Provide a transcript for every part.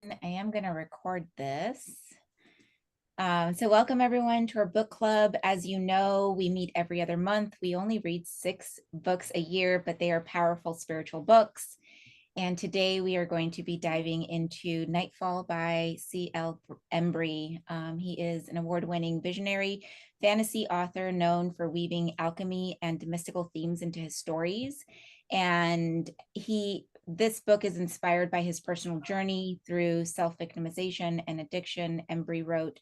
I am going to record this. So welcome everyone to our book club. As you know, we meet every other month. We only read 6 books a year, but they are powerful spiritual books. And today we are going to be diving into Knightfall by C.L. Embry. He is an award-winning visionary fantasy author known for weaving alchemy and mystical themes into his stories. And this book is inspired by his personal journey through self-victimization and addiction. Embry wrote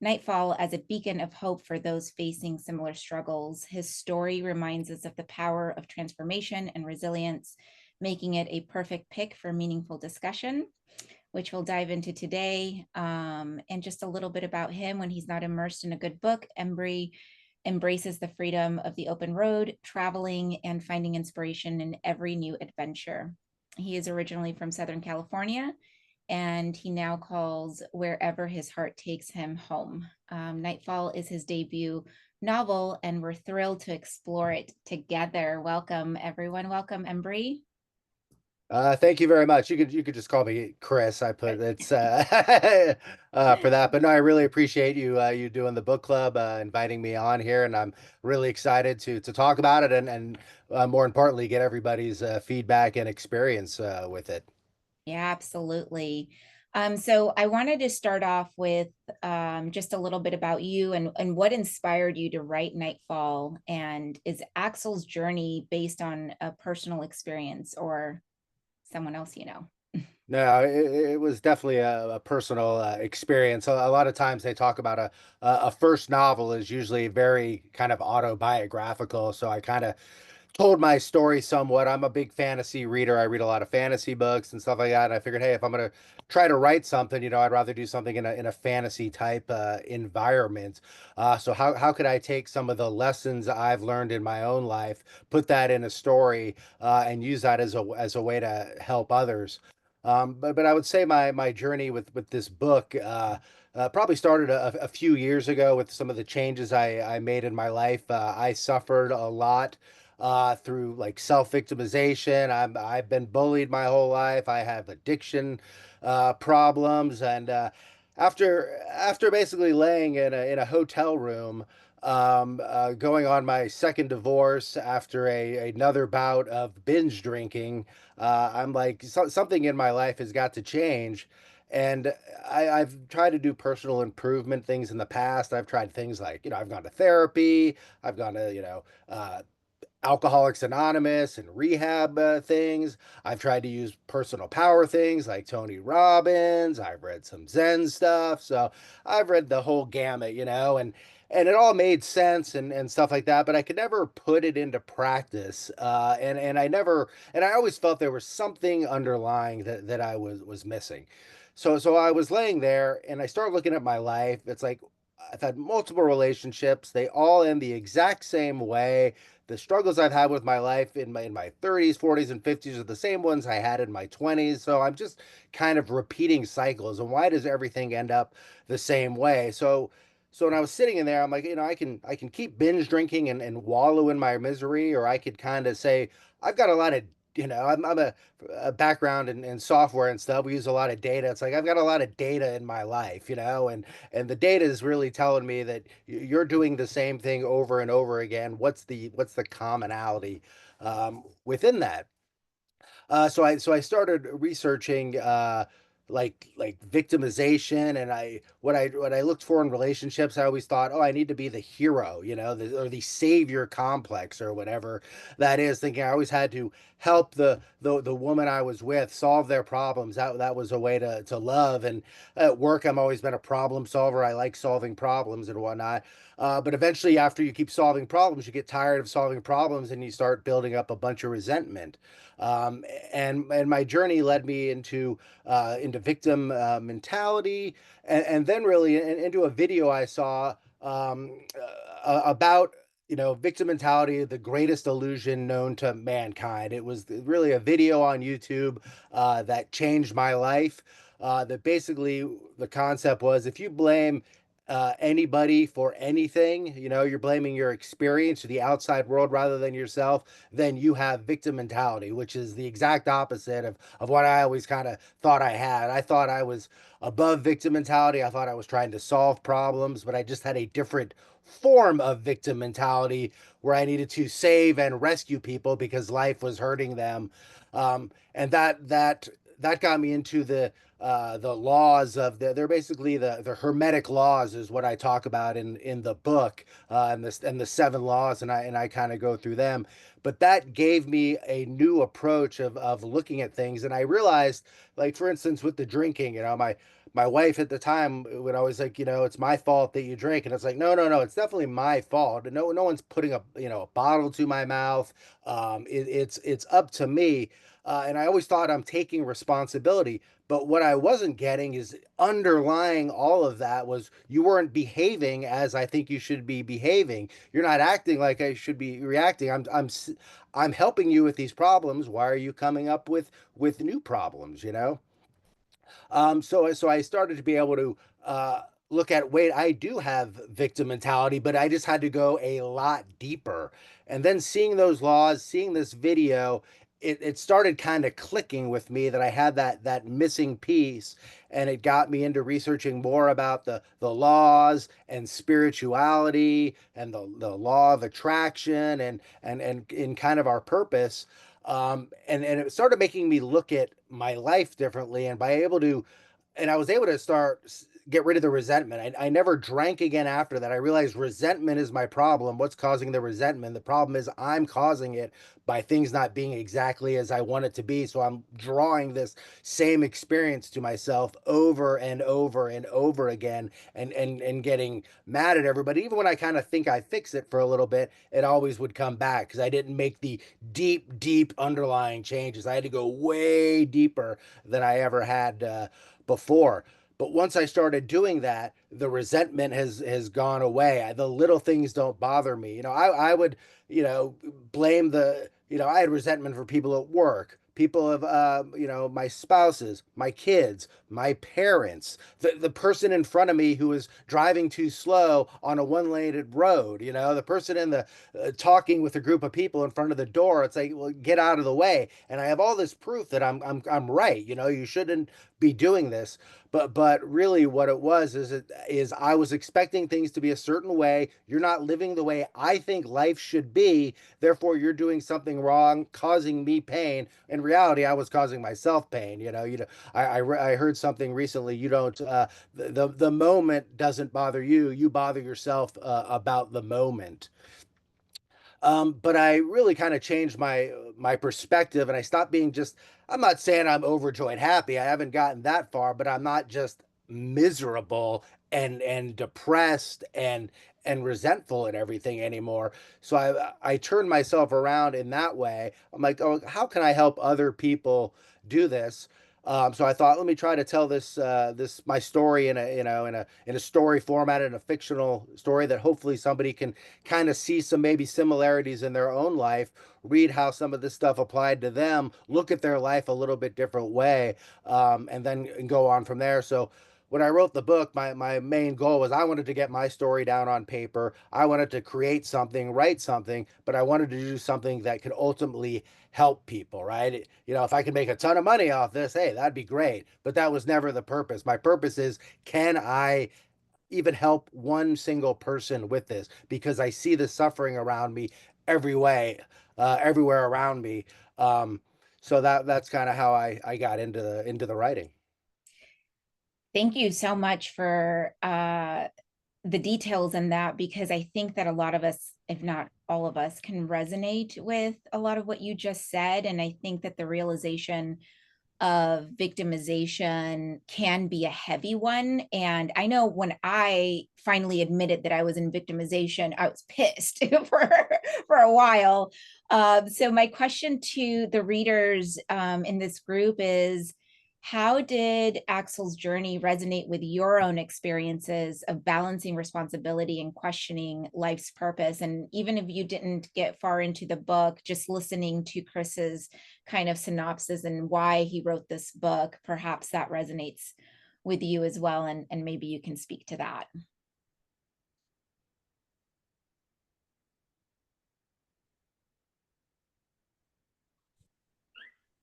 Knightfall as a beacon of hope for those facing similar struggles. His story reminds us of the power of transformation and resilience, making it a perfect pick for meaningful discussion, which we'll dive into today. And just a little bit about him. When he's not immersed in a good book, Embry embraces the freedom of the open road, traveling and finding inspiration in every new adventure. He is originally from Southern California, and he now calls wherever his heart takes him home. Knightfall is his debut novel, and we're thrilled to explore it together. Welcome, everyone. Welcome, Embry. Thank you very much. You could just call me Chris. I put it's for that, but no, I really appreciate you doing the book club, inviting me on here, and I'm really excited to talk about it and more importantly get everybody's feedback and experience with it. Yeah, absolutely. So I wanted to start off with just a little bit about you and what inspired you to write Nightfall, and is Axel's journey based on a personal experience or someone else you know? No, it was definitely a personal experience. A lot of times they talk about a first novel is usually very kind of autobiographical. So I kind of told my story somewhat. I'm a big fantasy reader. I read a lot of fantasy books and stuff like that. And I figured, hey, if I'm gonna try to write something, I'd rather do something in a fantasy type environment. So how could I take some of the lessons I've learned in my own life, put that in a story, and use that as a way to help others? But I would say my journey with this book probably started a few years ago with some of the changes I made in my life. I suffered a lot through like self-victimization. I've been bullied my whole life. I have addiction problems, and after basically laying in a hotel room, going on my second divorce after another bout of binge drinking, I'm like something in my life has got to change. And I've tried to do personal improvement things in the past. I've tried things like, I've gone to therapy, I've gone to, Alcoholics Anonymous and rehab things. I've tried to use personal power things like Tony Robbins. I've read some Zen stuff. So I've read the whole gamut, and it all made sense and stuff like that, but I could never put it into practice. And I always felt there was something underlying that I was missing. So I was laying there and I started looking at my life. It's like I've had multiple relationships. They all end the exact same way. The struggles I've had with my life in my 30s, 40s, and 50s are the same ones I had in my 20s. So I'm just kind of repeating cycles. And why does everything end up the same way? So when I was sitting in there, I'm like, I can keep binge drinking and wallow in my misery, or I could kind of say, I've got a lot of I'm a background in software and stuff. We use a lot of data. It's like I've got a lot of data in my life, and the data is really telling me that you're doing the same thing over and over again. What's the commonality within that? So I started researching like victimization, and what I looked for in relationships. I always thought, oh, I need to be the hero, or the savior complex or whatever that is. Thinking I always had to help the woman I was with solve their problems. That was a way to love. And at work, I'm always been a problem solver. I like solving problems and whatnot. But eventually, after you keep solving problems, you get tired of solving problems and you start building up a bunch of resentment. Um, and my journey led me into victim mentality, and then really into a video I saw about victim mentality, the greatest illusion known to mankind. It was really a video on YouTube that changed my life. That basically the concept was if you blame anybody for anything, you're blaming your experience or the outside world rather than yourself, then you have victim mentality, which is the exact opposite of what I always kind of thought I had. I thought I was above victim mentality. I thought I was trying to solve problems, but I just had a different form of victim mentality where I needed to save and rescue people because life was hurting them. And that got me into the laws of they're basically the hermetic laws is what I talk about in the book, and the seven laws, and I kind of go through them. But that gave me a new approach of looking at things, and I realized, like for instance, with the drinking, my wife at the time would always like, it's my fault that you drink, and it's like, no, no, no, it's definitely my fault. No one's putting a bottle to my mouth. It's up to me. And I always thought I'm taking responsibility. But what I wasn't getting is underlying all of that was you weren't behaving as I think you should be behaving. You're not acting like I should be reacting. I'm helping you with these problems. Why are you coming up with new problems, so I started to be able to look at, wait, I do have victim mentality, but I just had to go a lot deeper. And then seeing those laws, seeing this video, it started kind of clicking with me that I had that missing piece, and it got me into researching more about the laws and spirituality and the law of attraction and in kind of our purpose. And it started making me look at my life differently, and I was able to get rid of the resentment. I never drank again after that. I realized resentment is my problem. What's causing the resentment? The problem is I'm causing it by things not being exactly as I want it to be. So I'm drawing this same experience to myself over and over and over again, and getting mad at everybody. Even when I kind of think I fix it for a little bit, it always would come back because I didn't make the deep underlying changes. I had to go way deeper than I ever had before. But once I started doing that, the resentment has gone away. The little things don't bother me. I would, blame I had resentment for people at work, people of, my spouses, my kids, my parents, the person in front of me who was driving too slow on a one-lane road, the person in the talking with a group of people in front of the door. It's like, well, get out of the way. And I have all this proof that I'm right. You shouldn't be doing this. But really what it was is I was expecting things to be a certain way. You're not living the way I think life should be. Therefore, you're doing something wrong, causing me pain. In reality, I was causing myself pain. I heard something recently. You don't the moment doesn't bother you. You bother yourself about the moment. But I really kind of changed my perspective, and I stopped being just. I'm not saying I'm overjoyed happy. I haven't gotten that far, but I'm not just miserable and depressed and resentful at everything anymore. So I turned myself around in that way. I'm like, oh, how can I help other people do this? So I thought, let me try to tell this my story in a story format, in a fictional story that hopefully somebody can kind of see some maybe similarities in their own life, read how some of this stuff applied to them, look at their life a little bit different way, and then go on from there. So when I wrote the book, my main goal was I wanted to get my story down on paper. I wanted to create something, write something, but I wanted to do something that could ultimately help people, right? If I could make a ton of money off this, hey, that'd be great. But that was never the purpose. My purpose is, can I even help one single person with this? Because I see the suffering around me every way, everywhere around me. So that's kind of how I got into the writing. Thank you so much for the details in that, because I think that a lot of us, if not all of us, can resonate with a lot of what you just said. And I think that the realization of victimization can be a heavy one. And I know when I finally admitted that I was in victimization, I was pissed for a while. So my question to the readers in this group is, how did Axel's journey resonate with your own experiences of balancing responsibility and questioning life's purpose? And even if you didn't get far into the book, just listening to Chris's kind of synopsis and why he wrote this book, perhaps that resonates with you as well. And maybe you can speak to that.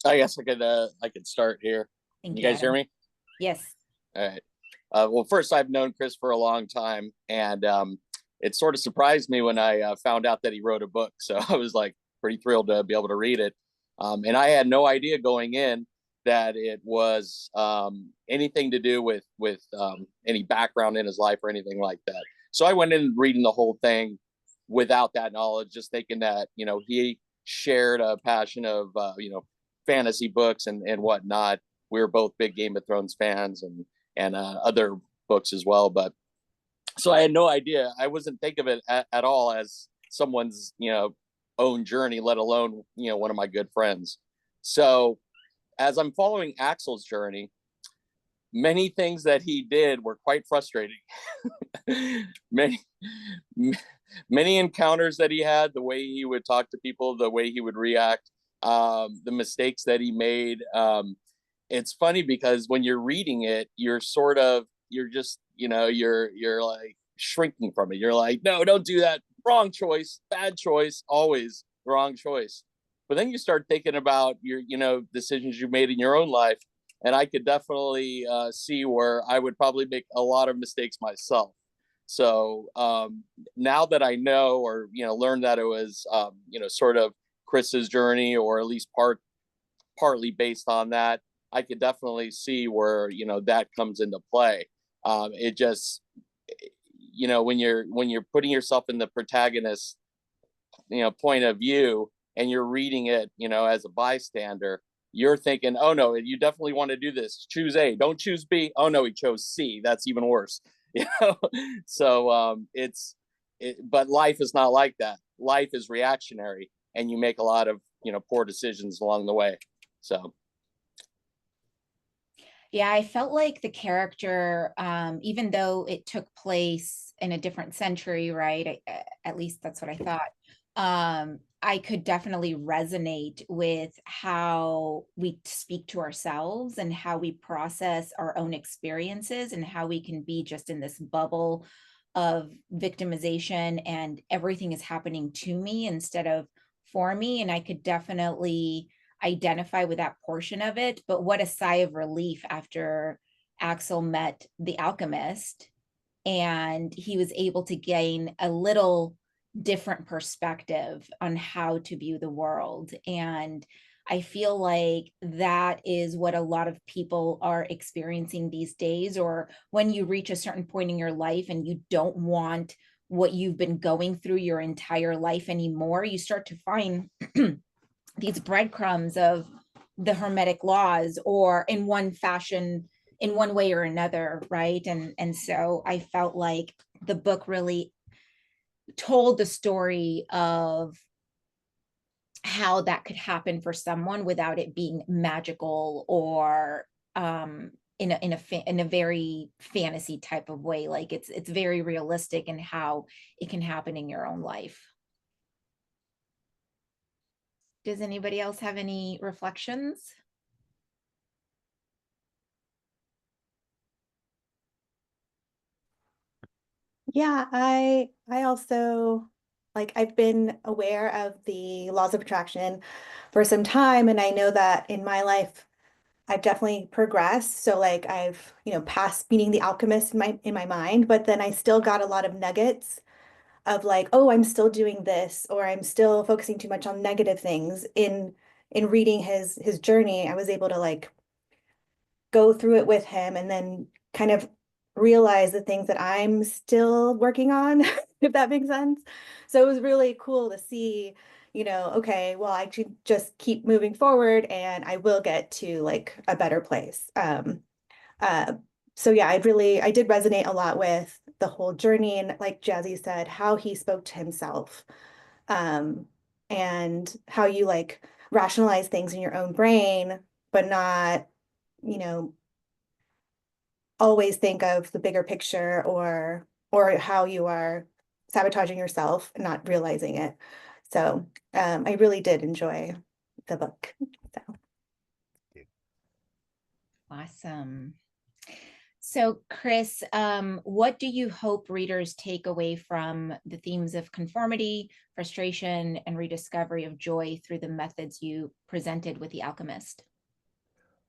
I guess I could start here. Thank You you, guys hear Adam. me? Yes. All right. Well, first, I've known Chris for a long time, and it sort of surprised me when I found out that he wrote a book. So I was like pretty thrilled to be able to read it. And I had no idea going in that it was anything to do with any background in his life or anything like that. So I went in reading the whole thing without that knowledge, just thinking that he shared a passion of fantasy books and whatnot. We were both big Game of Thrones fans and other books as well. But so I had no idea. I wasn't thinking of it at all as someone's own journey, let alone one of my good friends. So as I'm following Axel's journey, many things that he did were quite frustrating. many many encounters that he had, the way he would talk to people, the way he would react, the mistakes that he made. It's funny because when you're reading it, you're just you're like shrinking from it. You're like, no, don't do that, wrong choice, bad choice, always wrong choice. But then you start thinking about your decisions you made in your own life, and I could definitely see where I would probably make a lot of mistakes myself. So now that I know, or learned that it was sort of Chris's journey, or at least partly based on that, I could definitely see where that comes into play. It just when you're putting yourself in the protagonist point of view, and you're reading it as a bystander, you're thinking, oh no, you definitely want to do this, choose A, don't choose B. Oh no, he chose C, that's even worse. So but life is not like that. Life is reactionary, and you make a lot of poor decisions along the way. So Yeah, I felt like the character, even though it took place in a different century, right? At least that's what I thought. I could definitely resonate with how we speak to ourselves and how we process our own experiences, and how we can be just in this bubble of victimization and everything is happening to me instead of for me. And I could definitely identify with that portion of it. But what a sigh of relief after Axel met the alchemist and he was able to gain a little different perspective on how to view the world. And I feel like that is what a lot of people are experiencing these days, or when you reach a certain point in your life and you don't want what you've been going through your entire life anymore, you start to find these breadcrumbs of the hermetic laws, or in one fashion, in one way or another, right? And so I felt like the book really told the story of how that could happen for someone without it being magical, or in a very fantasy type of way. Like it's very realistic in how it can happen in your own life. Does anybody else have any reflections? Yeah, I also like I've been aware of the laws of attraction for some time, and I know that in my life I've definitely progressed. So like I've, passed meeting the alchemist in my mind, but then I still got a lot of nuggets of like, oh, I'm still doing this, or I'm still focusing too much on negative things. In reading his journey, I was able to like go through it with him and then kind of realize the things that I'm still working on, if that makes sense. So it was really cool to see, okay, well, I should just keep moving forward and I will get to like a better place. Uh, so yeah, I did resonate a lot with the whole journey, and like Jazzy said, how he spoke to himself, um, and how you like rationalize things in your own brain, but not, you know, always think of the bigger picture, or how you are sabotaging yourself and not realizing it. So I really did enjoy the book. So Awesome. So, Chris, what do you hope readers take away from the themes of conformity, frustration, and rediscovery of joy through the methods you presented with The Alchemist?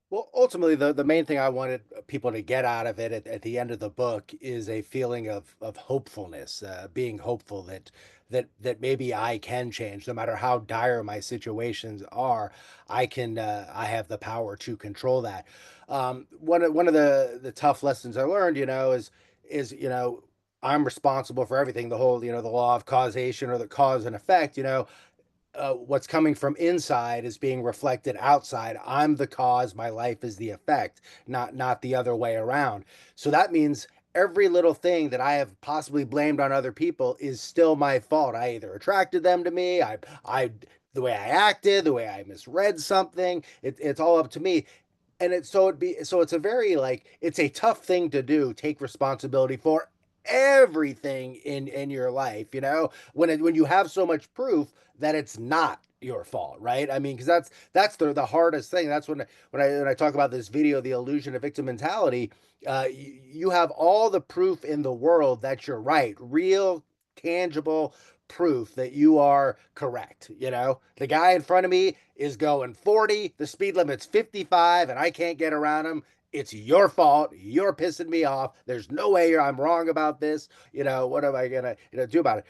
Well, ultimately, the main thing I wanted people to get out of it at the end of the book is a feeling of hopefulness, being hopeful that maybe I can change, no matter how dire my situations are. I have the power to control that. One of the tough lessons I learned, is I'm responsible for everything. The whole the law of causation, or the cause and effect. What's coming from inside is being reflected outside. I'm the cause, my life is the effect, not the other way around. So that means every little thing that I have possibly blamed on other people is still my fault. I either attracted them to me, I the way I acted, the way I misread something, it's all up to me. And it's a very, like, it's a tough thing to do, take responsibility for everything in your life, when you have so much proof that it's not your fault, right? I mean, because that's the hardest thing. That's when I talk about this video, the illusion of victim mentality. You have all the proof in the world that you're right, real, tangible proof that you are correct. The guy in front of me is going 40, the speed limit's 55, and I can't get around him. It's your fault. You're pissing me off. There's no way I'm wrong about this. What am I gonna do about it?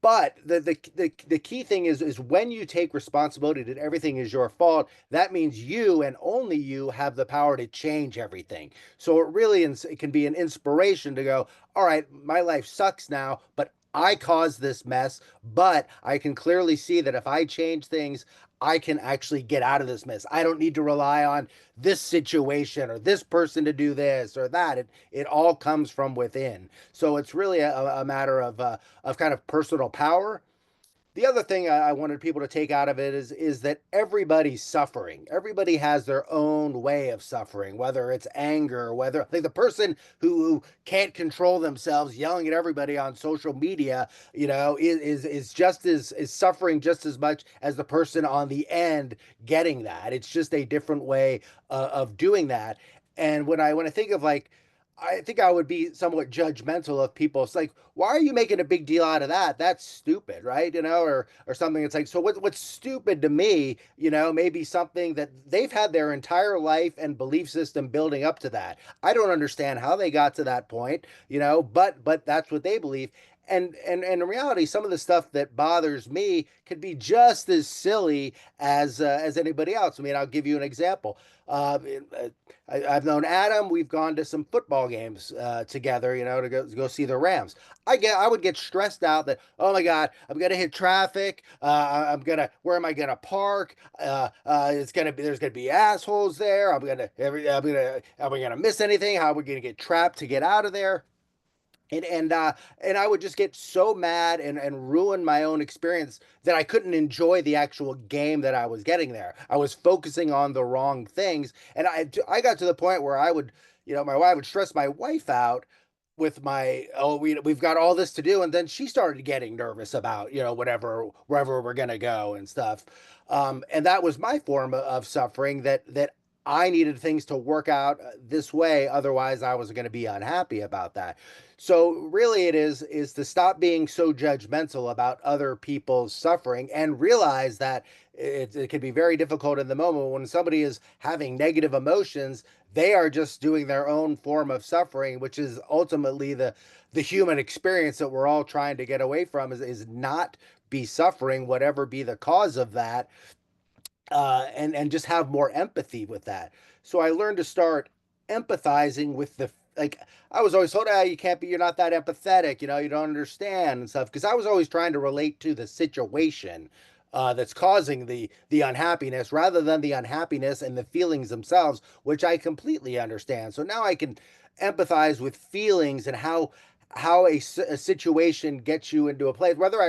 But the key thing is when you take responsibility that everything is your fault, that means you and only you have the power to change everything. So it can be an inspiration to go, all right, my life sucks now, but I caused this mess, but I can clearly see that if I change things, I can actually get out of this mess. I don't need to rely on this situation or this person to do this or that. It all comes from within. So it's really a matter of kind of personal power. The other thing I wanted people to take out of it is that everybody's suffering. Everybody has their own way of suffering, whether it's anger, whether like the person who can't control themselves, yelling at everybody on social media, is just as is suffering just as much as the person on the end getting that. It's just a different way of doing that. And when I think of, like, I think I would be somewhat judgmental of people. It's like, why are you making a big deal out of that? That's stupid, right? Or something. It's like, so what's stupid to me, maybe something that they've had their entire life and belief system building up to that. I don't understand how they got to that point, but that's what they believe. And in reality, some of the stuff that bothers me could be just as silly as anybody else. I mean, I'll give you an example. Uh, I've known Adam. We've gone to some football games together, to go see the Rams. I would get stressed out that, oh my God, I'm gonna hit traffic. Where am I gonna park? There's gonna be assholes there. Am I gonna miss anything? How are we gonna get trapped to get out of there? And I would just get so mad and ruin my own experience that I couldn't enjoy the actual game that I was getting there. I was focusing on the wrong things, and I got to the point where my wife would stress my wife out with we've got all this to do, and then she started getting nervous about whatever wherever we're gonna go and stuff. And that was my form of suffering, that I needed things to work out this way, otherwise I was going to be unhappy about that. So really, it is to stop being so judgmental about other people's suffering and realize that it can be very difficult in the moment when somebody is having negative emotions. They are just doing their own form of suffering, which is ultimately the human experience that we're all trying to get away from, is not be suffering, whatever be the cause of that, and just have more empathy with that. So I learned to start empathizing with like, I was always told, you can't be, you're not that empathetic, you don't understand and stuff, because I was always trying to relate to the situation that's causing the unhappiness, rather than the unhappiness and the feelings themselves, which I completely understand. So now I can empathize with feelings and how a situation gets you into a place. Whether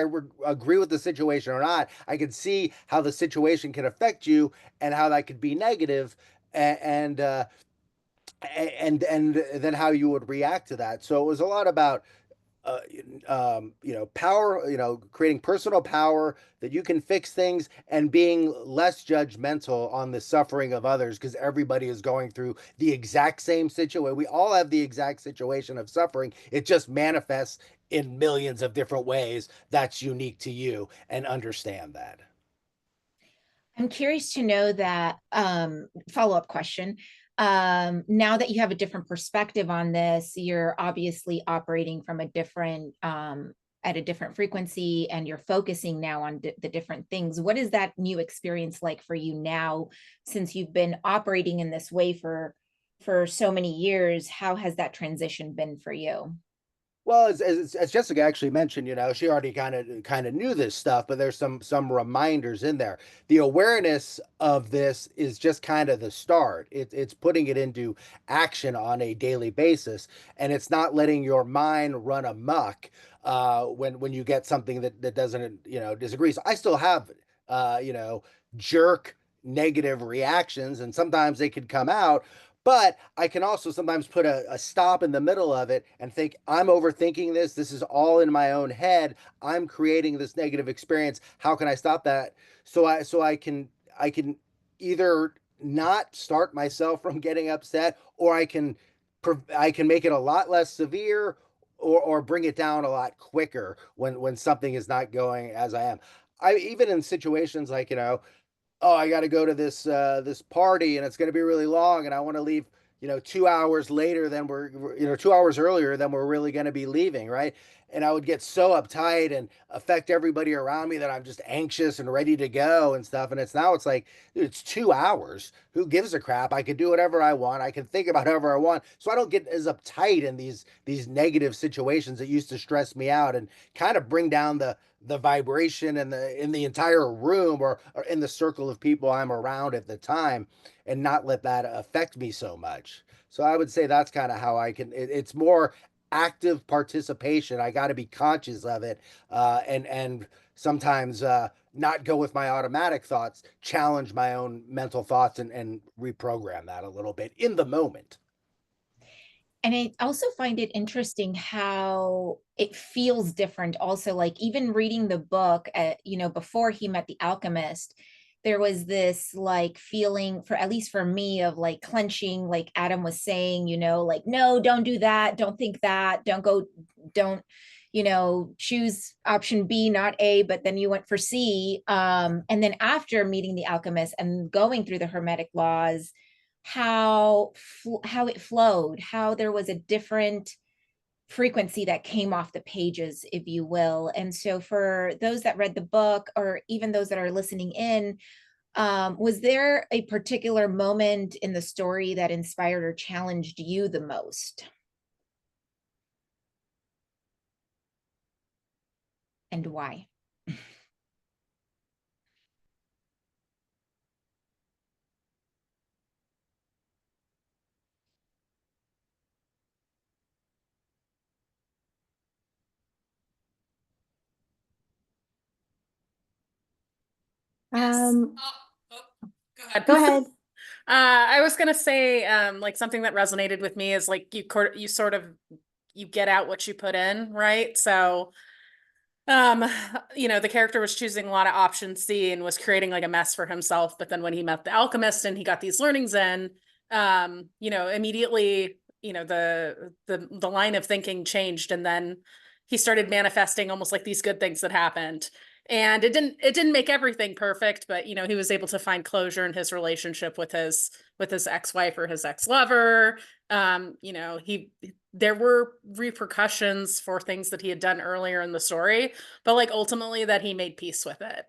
agree with the situation or not, I can see how the situation can affect you and how that could be negative, and and then how you would react to that. So it was a lot about power, creating personal power that you can fix things and being less judgmental on the suffering of others because everybody is going through the exact same situation. We all have the exact situation of suffering. It just manifests in millions of different ways that's unique to you, and understand that. I'm curious to know that follow-up question. Now that you have a different perspective on this, you're obviously operating from a different at a different frequency, and you're focusing now on the different things. What is that new experience like for you now, since you've been operating in this way for so many years? How has that transition been for you? Well, as Jessica actually mentioned, she already kind of knew this stuff, but there's some reminders in there. The awareness of this is just kind of the start. It's putting it into action on a daily basis, and it's not letting your mind run amok when you get something that doesn't disagree. So I still have jerk negative reactions, and sometimes they could come out, but I can also sometimes put a stop in the middle of it and think, I'm overthinking this. This is all in my own head. I'm creating this negative experience. How can I stop that? So I can either not start myself from getting upset, or I can make it a lot less severe, or bring it down a lot quicker when something is not going as I am. I even in situations like, oh, I got to go to this party and it's going to be really long, and I want to leave, 2 hours later than 2 hours earlier than we're really going to be leaving, right? And I would get so uptight and affect everybody around me that I'm just anxious and ready to go and stuff. And it's like, dude, it's 2 hours. Who gives a crap? I can do whatever I want. I can think about whatever I want. So I don't get as uptight in these negative situations that used to stress me out and kind of bring down the vibration and in the entire room, or in the circle of people I'm around at the time, and not let that affect me so much. So I would say that's kind of how it's more active participation. I got to be conscious of it, and sometimes not go with my automatic thoughts, challenge my own mental thoughts, and reprogram that a little bit in the moment. And I also find it interesting how it feels different. Also, like even reading the book, before he met the alchemist, there was this like feeling, for at least for me, of like clenching, like Adam was saying, like, no, don't do that, don't think that, don't go, don't, choose option B, not A, but then you went for C. And then after meeting the alchemist and going through the Hermetic laws, how it flowed, how there was a different frequency that came off the pages, if you will. And so for those that read the book, or even those that are listening in, was there a particular moment in the story that inspired or challenged you the most? And why? Yes. Um, Go ahead. Go ahead. I was gonna say, like something that resonated with me is like you sort of you get out what you put in, right? So, um, the character was choosing a lot of option C and was creating like a mess for himself. But then when he met the alchemist and he got these learnings in, immediately, the line of thinking changed, and then he started manifesting almost like these good things that happened. And it didn't make everything perfect, but he was able to find closure in his relationship with his ex-wife or his ex-lover. He there were repercussions for things that he had done earlier in the story, but like ultimately that he made peace with it.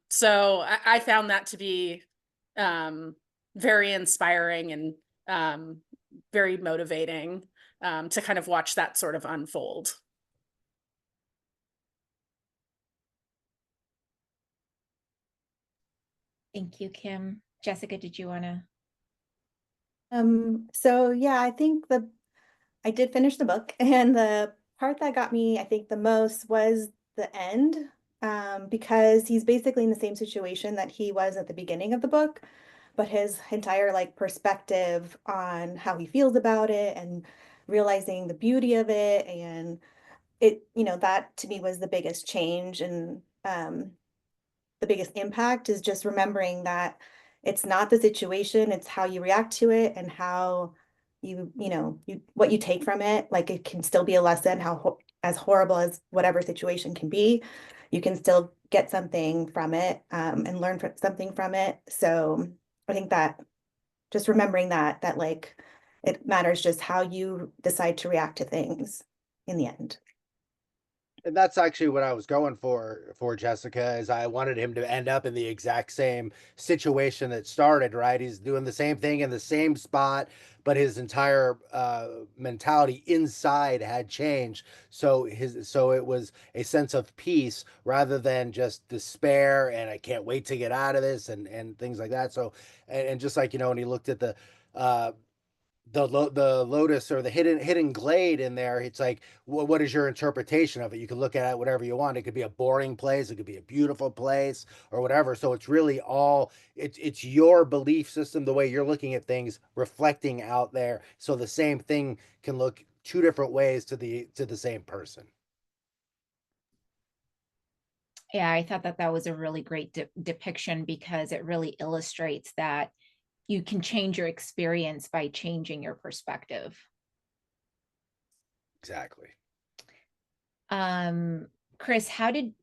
So I found that to be very inspiring and very motivating to kind of watch that sort of unfold. Thank you, Kim. Jessica, did you want to? So yeah, I think I did finish the book, and the part that got me, I think, the most was the end, because he's basically in the same situation that he was at the beginning of the book, but his entire like perspective on how he feels about it and realizing the beauty of it, and that to me was the biggest change, and the biggest impact is just remembering that it's not the situation, it's how you react to it and how what you take from it. Like, it can still be a lesson, as horrible as whatever situation can be, you can still get something from it, and learn something from it. So I think that just remembering that like it matters just how you decide to react to things in the end. And that's actually what I was going for Jessica, is I wanted him to end up in the exact same situation that started, right? He's doing the same thing in the same spot, but his entire mentality inside had changed. So it was a sense of peace rather than just despair and I can't wait to get out of this and things like that. So and just like, when he looked at uh the lotus or the hidden glade in there, it's like, what is your interpretation of it? You can look at it whatever you want. It could be a boring place, it could be a beautiful place, or whatever. So it's really all, it's your belief system, the way you're looking at things reflecting out there, so the same thing can look two different ways to the same person. Yeah, I thought that that was a really great depiction, because it really illustrates that you can change your experience by changing your perspective. Exactly. Um, Chris, how did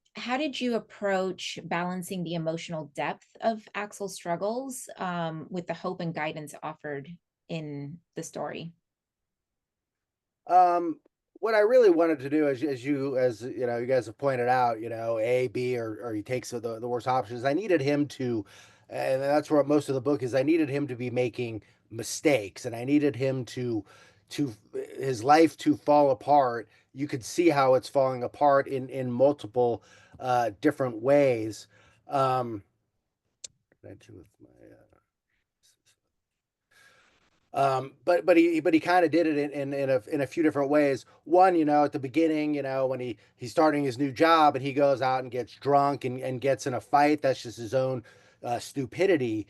you approach balancing the emotional depth of Axel's struggles, with the hope and guidance offered in the story? Um, what I really wanted to do, as you guys have pointed out, A, B, or he takes the worst options. I needed him to, and that's where most of the book is. I needed him to be making mistakes, and I needed him to his life to fall apart. You could see how it's falling apart in multiple different ways. What did I do with my but he kind of did it in a few different ways. One, at the beginning, when he's starting his new job and he goes out and gets drunk and gets in a fight, that's just his own stupidity.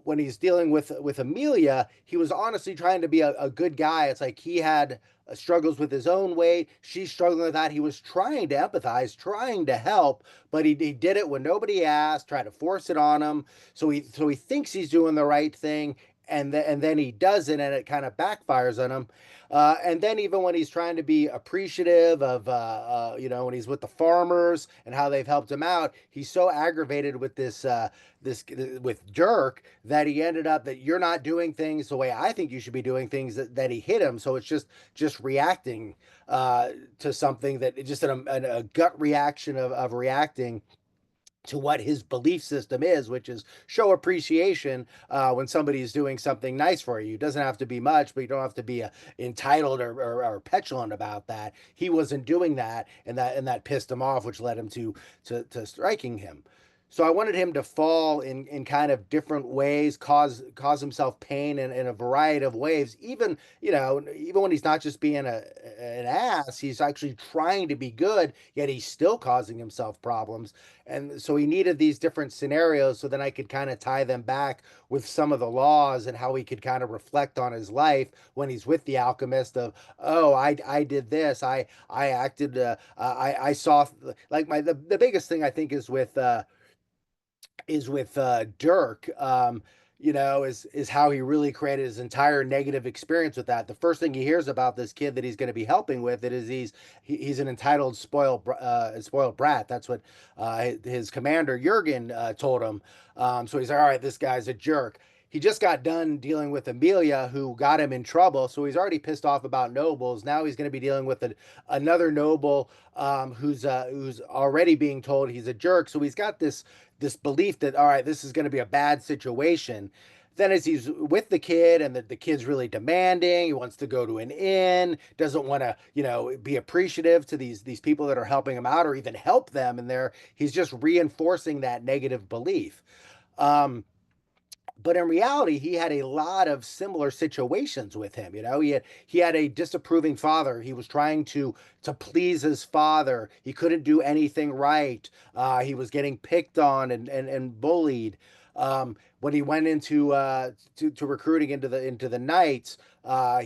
When he's dealing with Amelia, he was honestly trying to be a good guy. It's like he had struggles with his own weight. She's struggling with that. He was trying to empathize, trying to help, but he did it when nobody asked, tried to force it on him. So he thinks he's doing the right thing, and then he doesn't, and it kind of backfires on him. And then even when he's trying to be appreciative of, when he's with the farmers and how they've helped him out, he's so aggravated with this with Dirk that he ended up that you're not doing things the way I think you should be doing things, that he hit him. So it's just reacting to something, that just a gut reaction of reacting to what his belief system is, which is show appreciation when somebody is doing something nice for you. It doesn't have to be much, but you don't have to be entitled or petulant about that. He wasn't doing that, and that pissed him off, which led him to striking him. So I wanted him to fall in kind of different ways, cause himself pain in a variety of ways. Even when he's not just being an ass, he's actually trying to be good, yet he's still causing himself problems. And so he needed these different scenarios, so then I could kind of tie them back with some of the laws and how he could kind of reflect on his life when he's with the alchemist of, oh, I did this, I acted, I saw, like, the biggest thing I think is with Dirk. Is how he really created his entire negative experience with that. The first thing he hears about this kid that he's going to be helping with it is he's an entitled spoiled brat. That's what his commander Jurgen told him. So he's like, all right, this guy's a jerk. He just got done dealing with Amelia, who got him in trouble. So he's already pissed off about nobles. Now he's going to be dealing with another noble who's already being told he's a jerk. So he's got this belief that, all right, this is going to be a bad situation. Then as he's with the kid, and the kid's really demanding, he wants to go to an inn, doesn't want to, be appreciative to these people that are helping him out or even help them. And he's just reinforcing that negative belief. But in reality, he had a lot of similar situations with him. He had a disapproving father. He was trying to please his father. He couldn't do anything right. He was getting picked on and bullied. When he went into to recruiting into the Knights,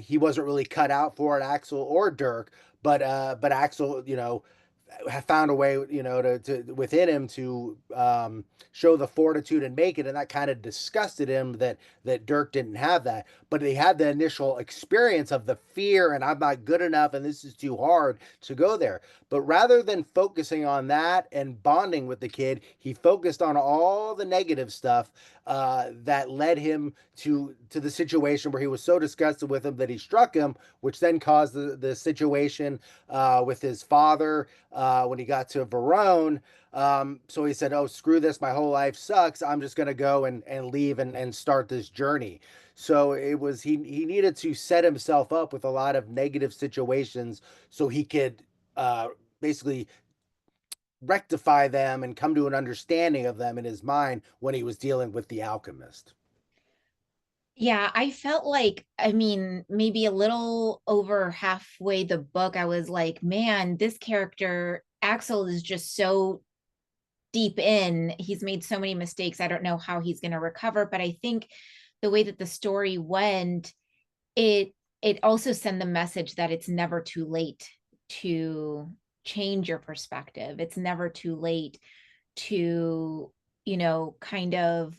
he wasn't really cut out for it, Axel or Dirk, but Axel, have found a way, to within him to show the fortitude and make it, and that kind of disgusted him that Dirk didn't have that. But he had the initial experience of the fear, and I'm not good enough, and this is too hard to go there. But rather than focusing on that and bonding with the kid, he focused on all the negative stuff that led him to the situation where he was so disgusted with him that he struck him, which then caused the situation with his father when he got to Verone. So he said, "Oh, screw this! My whole life sucks. I'm just going to go and leave and start this journey." So it was he needed to set himself up with a lot of negative situations so he could basically rectify them and come to an understanding of them in his mind when he was dealing with the alchemist. Yeah, I felt like, I mean, maybe a little over halfway the book, I was like, man, this character, Axel, is just so deep in. He's made so many mistakes. I don't know how he's going to recover, but I think the way that the story went, it it also sent the message that it's never too late to change your perspective. It's never too late to, kind of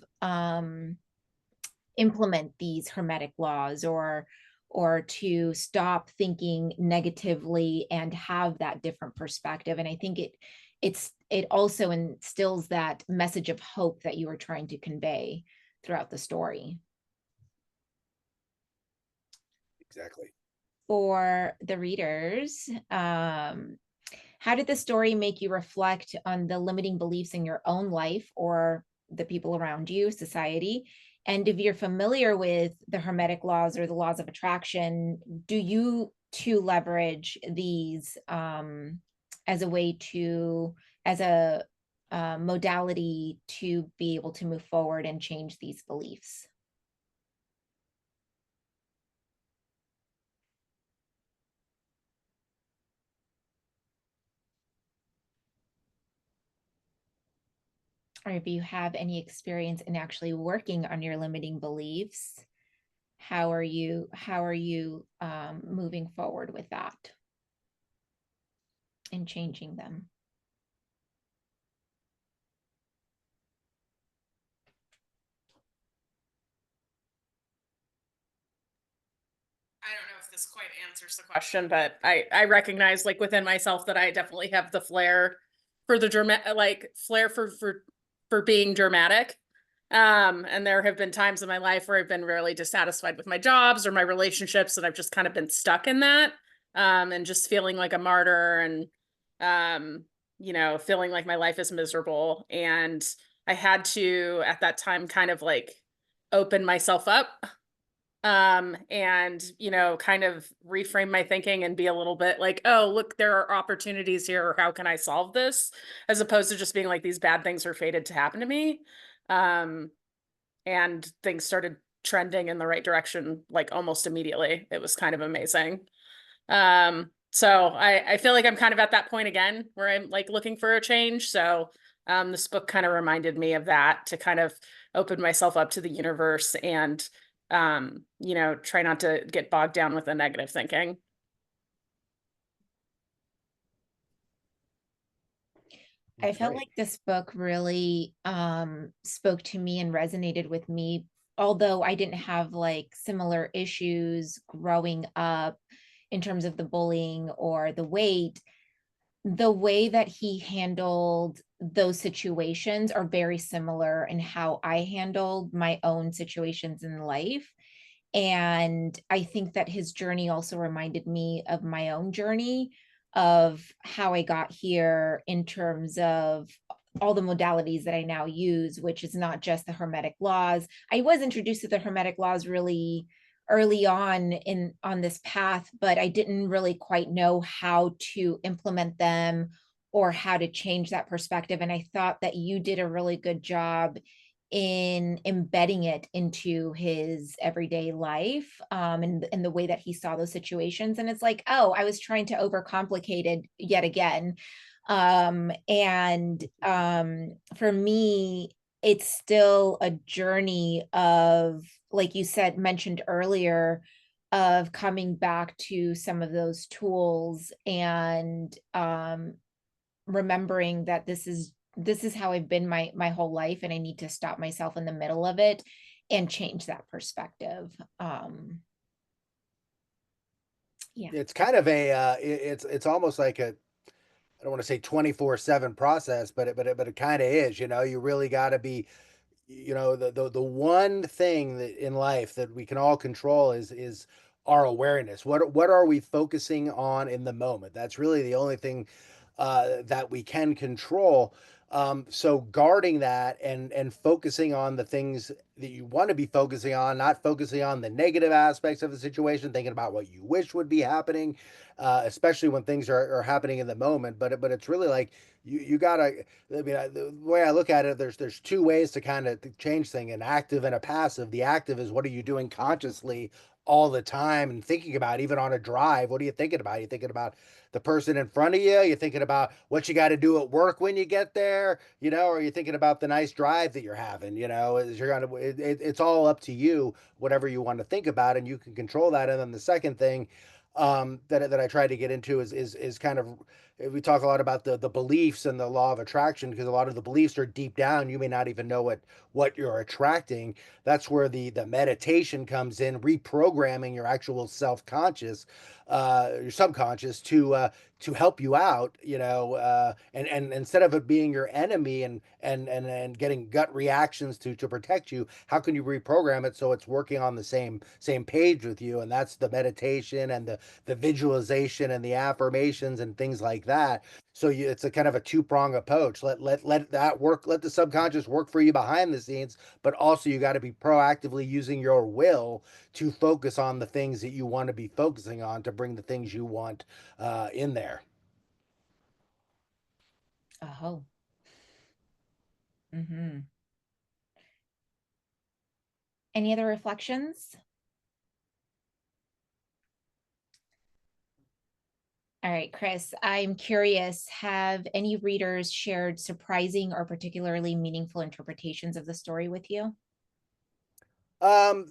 implement these hermetic laws, or to stop thinking negatively and have that different perspective. And I think it also instills that message of hope that you were trying to convey throughout the story. Exactly. For the readers, how did the story make you reflect on the limiting beliefs in your own life or the people around you, society? And if you're familiar with the Hermetic laws or the laws of attraction, do you too leverage these as a way to, as a modality to be able to move forward and change these beliefs? Or if you have any experience in actually working on your limiting beliefs, how are you moving forward with that and changing them? I don't know if this quite answers the question, but I recognize, like, within myself that I definitely have the flair for the flair for being dramatic. And there have been times in my life where I've been really dissatisfied with my jobs or my relationships, and I've just kind of been stuck in that, and just feeling like a martyr, and feeling like my life is miserable. And I had to, at that time, kind of like open myself up, and kind of reframe my thinking and be a little bit like, oh, look, there are opportunities here, or how can I solve this, as opposed to just being like, these bad things are fated to happen to me. um and things started trending in the right direction like almost immediately. It was kind of amazing. So I feel like I'm kind of at that point again where I'm like looking for a change. So this book kind of reminded me of that, to kind of open myself up to the universe and try not to get bogged down with the negative thinking. I That's felt great. like this book really spoke to me and resonated with me, although I didn't have like similar issues growing up in terms of the bullying or the weight. The way that he handled those situations are very similar in how I handled my own situations in life. And I think that his journey also reminded me of my own journey, of how I got here in terms of all the modalities that I now use, which is not just the Hermetic laws. I was introduced to the Hermetic laws really early on this path, but I didn't really quite know how to implement them or how to change that perspective. And I thought that you did a really good job in embedding it into his everyday life, and the way that he saw those situations. And it's like, oh, I was trying to overcomplicate it yet again. And For me, it's still a journey of, like you said, mentioned earlier, of coming back to some of those tools and remembering that this is how I've been my whole life, and I need to stop myself in the middle of it and change that perspective. Yeah. It's kind of a it's almost like a, I don't want to say 24/7 process, but it kind of is, you know. You really got to be, you know, the one thing that in life that we can all control is our awareness. What are we focusing on in the moment? That's really the only thing that we can control. So guarding that and focusing on the things that you want to be focusing on, not focusing on the negative aspects of the situation, thinking about what you wish would be happening, especially when things are happening in the moment. But it's really like you gotta. I mean, the way I look at it, there's two ways to kind of change things: an active and a passive. The active is what are you doing consciously all the time and thinking about, even on a drive. What are you thinking about? Are you thinking about the person in front of you? You're thinking about what you got to do at work when you get there, you know, or you're thinking about the nice drive that you're having, you know, is you're gonna, it's all up to you, whatever you want to think about, and you can control that. And then the second thing that I try to get into is kind of, we talk a lot about the beliefs and the law of attraction, because a lot of the beliefs are deep down. You may not even know what you're attracting. That's where the meditation comes in, reprogramming your actual self-conscious, your subconscious to help you out, you know, and instead of it being your enemy and getting gut reactions to protect you, how can you reprogram it so it's working on the same page with you? And that's the meditation and the visualization and the affirmations and things like that. So it's a kind of a two-prong approach. Let that work, let the subconscious work for you behind the scenes, but also you got to be proactively using your will to focus on the things that you want to be focusing on to bring the things you want in there. Oh. Mm-hmm. Any other reflections? All right, Chris, I'm curious, have any readers shared surprising or particularly meaningful interpretations of the story with you? Um,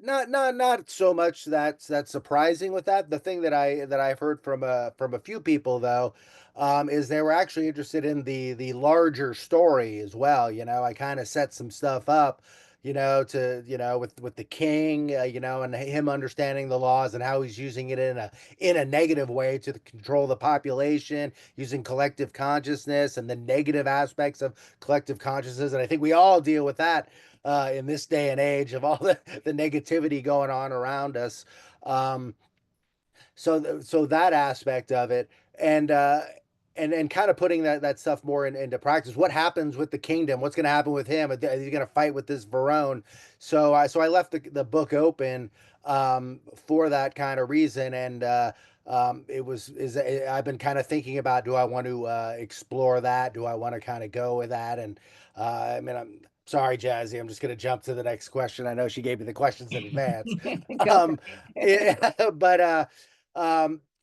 not so much that's surprising with that. The thing that I've heard from a few people though, is they were actually interested in the larger story as well. You know, I kind of set some stuff up, you know, to, you know, with the king, you know, and him understanding the laws and how he's using it in a negative way to control the population, using collective consciousness and the negative aspects of collective consciousness. And I think we all deal with that in this day and age of all the negativity going on around us. Um, so that aspect of it, and and kind of putting that stuff more into practice. What happens with the kingdom? What's going to happen with him? Is he going to fight with this Verone? So I left the book open for that kind of reason. And it was is I've been kind of thinking about, do I want to explore that? Do I want to kind of go with that? And I mean, I'm sorry, Jazzy, I'm just going to jump to the next question. I know she gave me the questions in advance. Go for um it. yeah, but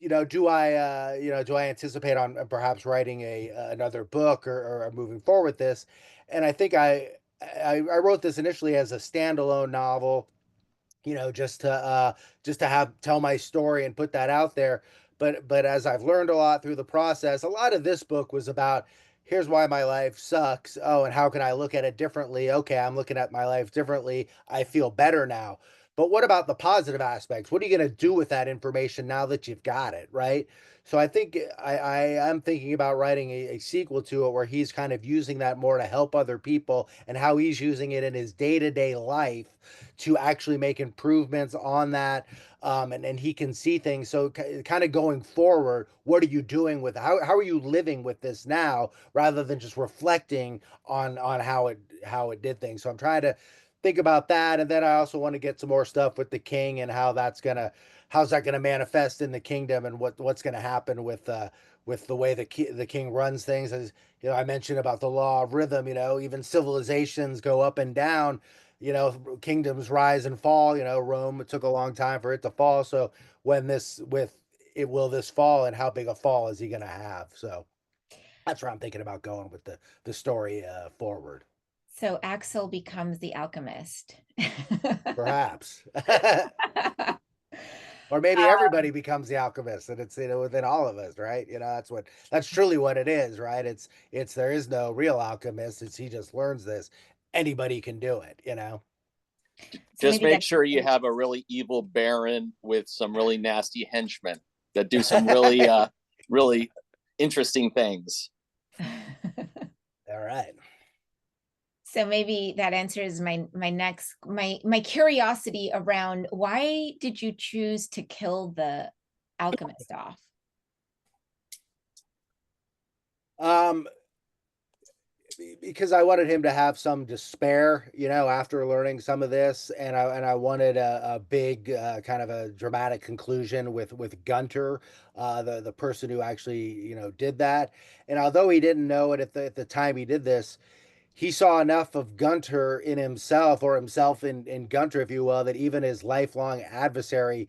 you know, do I anticipate on perhaps writing a another book, or moving forward with this? And I think I wrote this initially as a standalone novel, you know, just to have tell my story and put that out there. But as I've learned a lot through the process, a lot of this book was about, here's why my life sucks. Oh, and how can I look at it differently? Okay, I'm looking at my life differently. I feel better now. But what about the positive aspects? What are you going to do with that information now that you've got it, right? So I think I am thinking about writing a sequel to it where he's kind of using that more to help other people, and how he's using it in his day-to-day life to actually make improvements on that. And he can see things. So kind of going forward, what are you doing with, how are you living with this now, rather than just reflecting on how it did things. So I'm trying to think about that. And then I also want to get some more stuff with the king and how's that gonna manifest in the kingdom, and what's gonna happen with the way the king runs things. As you know, I mentioned about the law of rhythm. You know, even civilizations go up and down. You know, kingdoms rise and fall. You know, Rome, it took a long time for it to fall. So when this with it will this fall, and how big a fall is he gonna have? So that's where I'm thinking about going with the story forward. So Axel becomes the alchemist. Perhaps. Or maybe everybody becomes the alchemist, and it's, within all of us, right? That's truly what it is, right? It's there is no real alchemist. It's he just learns this. Anybody can do it. So Just maybe make that's sure you have a really evil baron with some really nasty henchmen that do some really really interesting things. All right. So maybe that answers my curiosity around why did you choose to kill the alchemist off? Um, because I wanted him to have some despair, after learning some of this, and I wanted a big, kind of a dramatic conclusion with Gunter, the person who actually did that. And although he didn't know it at the time he did this, he saw enough of Gunter in himself, or himself in Gunter, if you will, that even his lifelong adversary,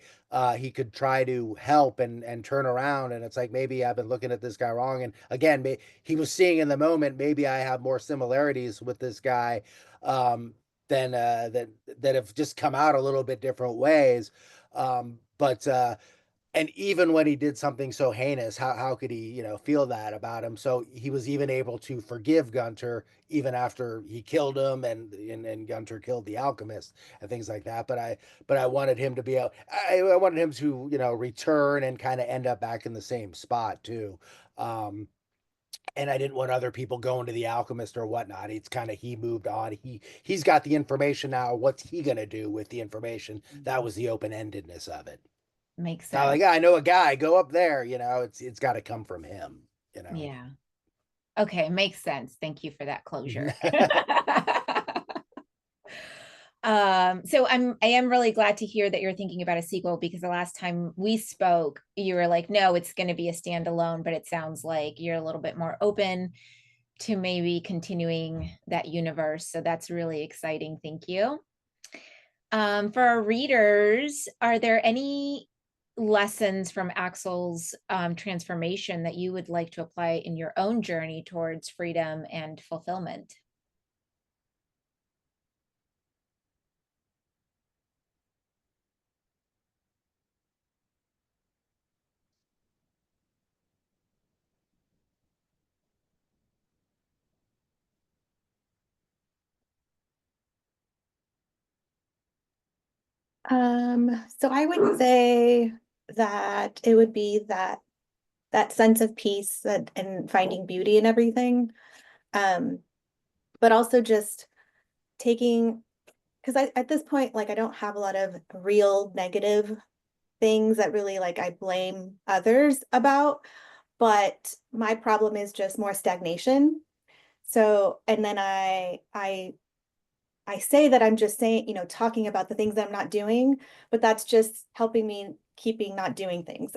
he could try to help and turn around. And it's like, maybe I've been looking at this guy wrong. And again, he was seeing in the moment, maybe I have more similarities with this guy, than that have just come out a little bit different ways. But and even when he did something so heinous, how could he, feel that about him? So he was even able to forgive Gunter even after he killed him, and Gunter killed the alchemist and things like that. But I wanted him to I wanted him to, return and kind of end up back in the same spot too. And I didn't want other people going to the alchemist or whatnot. It's kind of, he moved on. He's got the information now. What's he gonna do with the information? That was the open-endedness of it. Makes Not like, sense. I know a guy, go up there. It's got to come from him. Yeah. Okay, makes sense. Thank you for that closure. So I am really glad to hear that you're thinking about a sequel, because the last time we spoke, you were like, no, it's going to be a standalone, but it sounds like you're a little bit more open to maybe continuing that universe. So that's really exciting. Thank you. For our readers, are there any lessons from Axel's transformation that you would like to apply in your own journey towards freedom and fulfillment? So I would say that it would be that sense of peace and finding beauty in everything. But also just taking, because at this point, like, I don't have a lot of real negative things that really, like, I blame others about, but my problem is just more stagnation. So, and then I say that I'm just saying, talking about the things that I'm not doing, but that's just helping me keeping not doing things.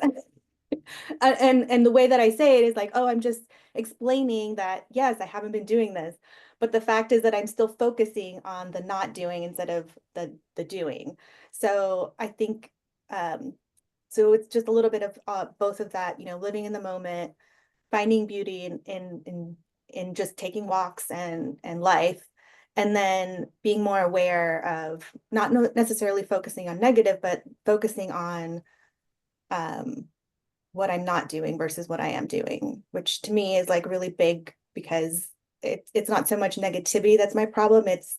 And the way that I say it is like, oh, I'm just explaining that, yes, I haven't been doing this. But the fact is that I'm still focusing on the not doing instead of the doing. So I think, so it's just a little bit of both of that, living in the moment, finding beauty in just taking walks and life, and then being more aware of not necessarily focusing on negative, but focusing on what I'm not doing versus what I am doing, which to me is like really big, because it's not so much negativity that's my problem. It's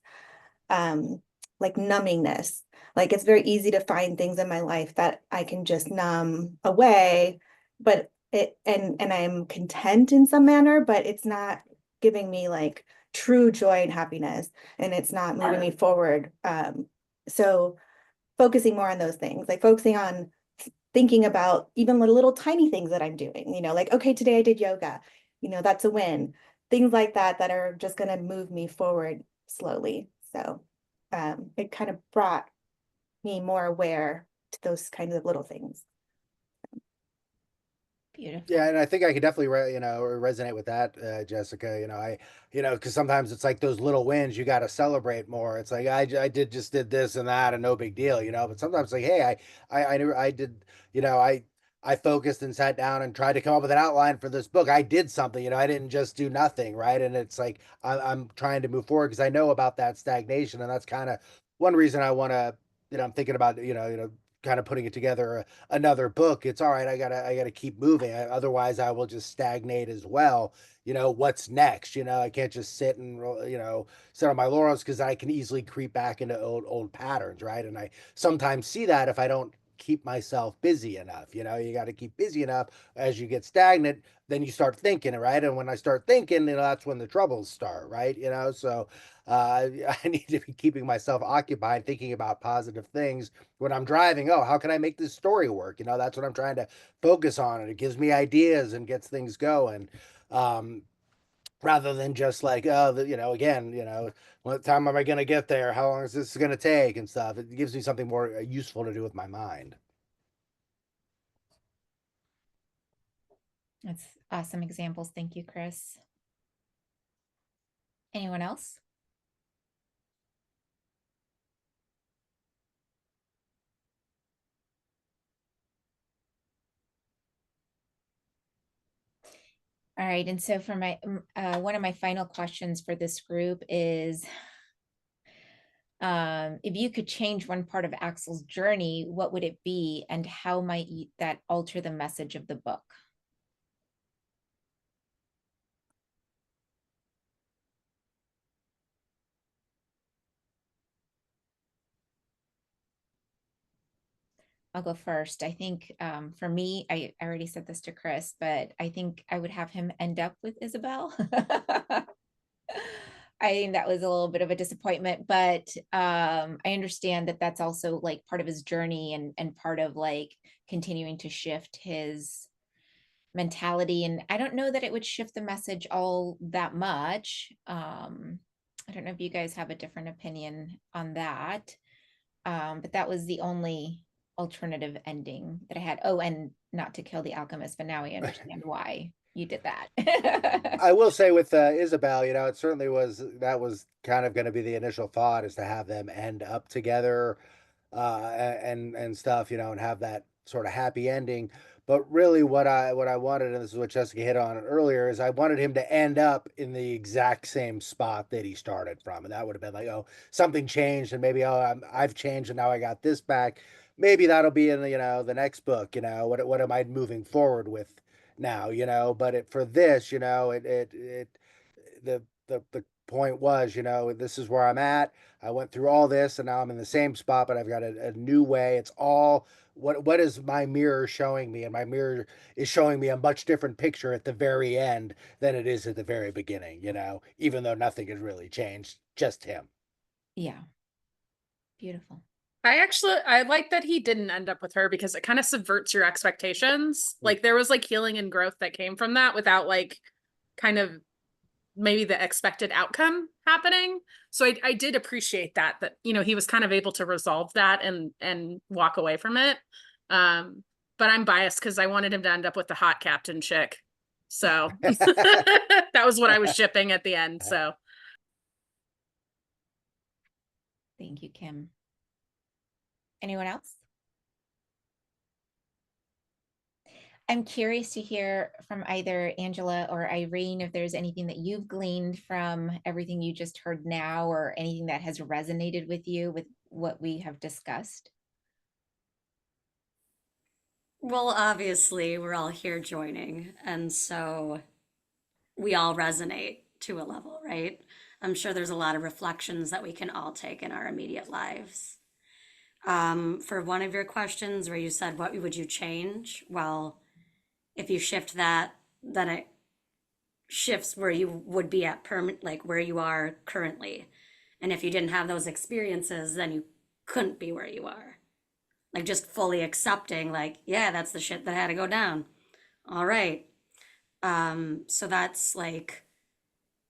like numbingness. Like, it's very easy to find things in my life that I can just numb away, but and I'm content in some manner, but it's not giving me like true joy and happiness, and it's not moving me forward. So focusing more on those things, like focusing on thinking about even the little tiny things that I'm doing, like, okay, today I did yoga, that's a win. Things like that that are just going to move me forward slowly. So it kind of brought me more aware to those kinds of little things. Beautiful. Yeah, and I think I could definitely, resonate with that, Jessica. Because sometimes it's like those little wins you got to celebrate more. It's like, I did this and that, and no big deal. But sometimes, like, hey, I did, I focused and sat down and tried to come up with an outline for this book. I did something, you know, I didn't just do nothing, right? And it's like I'm trying to move forward because I know about that stagnation, and that's kind of one reason I want to, you know, I'm thinking about, kind of putting it together another book. It's all right. I gotta keep moving. Otherwise, I will just stagnate as well. You know, what's next? You know, I can't just sit and sit on my laurels because I can easily creep back into old patterns, right? And I sometimes see that if I don't keep myself busy enough. You know, you got to keep busy enough. As you get stagnant, then you start thinking, right? And when I start thinking, that's when the troubles start, right? So I need to be keeping myself occupied, thinking about positive things when I'm driving. Oh, how can I make this story work? That's what I'm trying to focus on, and it gives me ideas and gets things going. Um, Rather than just like, oh, again, what time am I going to get there? How long is this going to take and stuff? It gives me something more useful to do with my mind. That's awesome examples. Thank you, Chris. Anyone else? All right, and so for my one of my final questions for this group is, if you could change one part of Axel's journey, what would it be, and how might that alter the message of the book? I'll go first. I think for me, I already said this to Chris, but I think I would have him end up with Isabel. I think that was a little bit of a disappointment, but I understand that that's also like part of his journey and part of like continuing to shift his mentality. And I don't know that it would shift the message all that much. I don't know if you guys have a different opinion on that. But that was the only alternative ending that I had. Oh, and not to kill the alchemist, but now I understand why you did that. I will say with Isabel, it certainly was kind of going to be the initial thought is to have them end up together, and stuff, and have that sort of happy ending. But really, what I wanted, and this is what Jessica hit on earlier, is I wanted him to end up in the exact same spot that he started from, and that would have been like, oh, something changed, and maybe I've changed, and now I got this back. Maybe that'll be in the next book. What am I moving forward with now? But for this, the point was, this is where I'm at. I went through all this and now I'm in the same spot, but I've got a new way. It's all what is my mirror showing me? And my mirror is showing me a much different picture at the very end than it is at the very beginning, even though nothing has really changed, just him. Yeah. Beautiful. I like that he didn't end up with her because it kind of subverts your expectations. Like there was like healing and growth that came from that without like kind of maybe the expected outcome happening. So I did appreciate that he was kind of able to resolve that and walk away from it. But I'm biased because I wanted him to end up with the hot captain chick. So that was what I was shipping at the end. So thank you, Kim. Anyone else? I'm curious to hear from either Angela or Irene if there's anything that you've gleaned from everything you just heard now, or anything that has resonated with you with what we have discussed. Well, obviously, we're all here joining, and so we all resonate to a level, right? I'm sure there's a lot of reflections that we can all take in our immediate lives. For one of your questions where you said, what would you change? Well, if you shift that, then it shifts where you would be at like where you are currently. And if you didn't have those experiences, then you couldn't be where you are. Like just fully accepting, like, yeah, that's the shit that had to go down. All right. So that's like,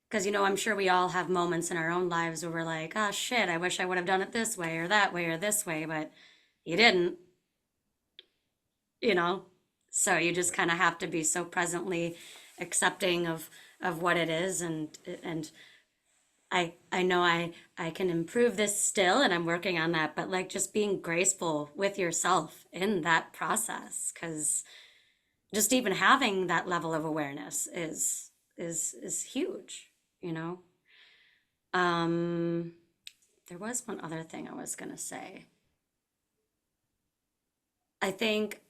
because I'm sure we all have moments in our own lives where we're like, oh shit, I wish I would have done it this way or that way or this way, but you didn't, you know? So you just kind of have to be so presently accepting of what it is, and I know I can improve this still, and I'm working on that, but like just being graceful with yourself in that process, because just even having that level of awareness is huge, you know. Um, there was one other thing I was gonna say. I think,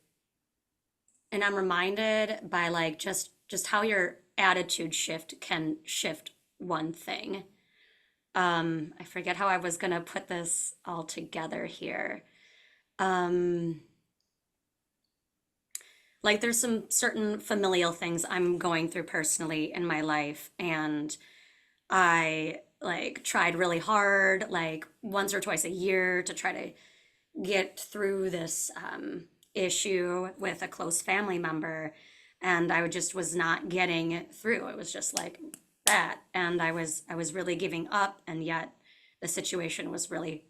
and I'm reminded by like just how your attitude shift can shift one thing. I forget how I was gonna put this all together here. Um, like there's some certain familial things I'm going through personally in my life, and I like tried really hard, like once or twice a year, to try to get through this issue with a close family member, and I just was not getting through. It was just like that, and I was really giving up, and yet the situation was really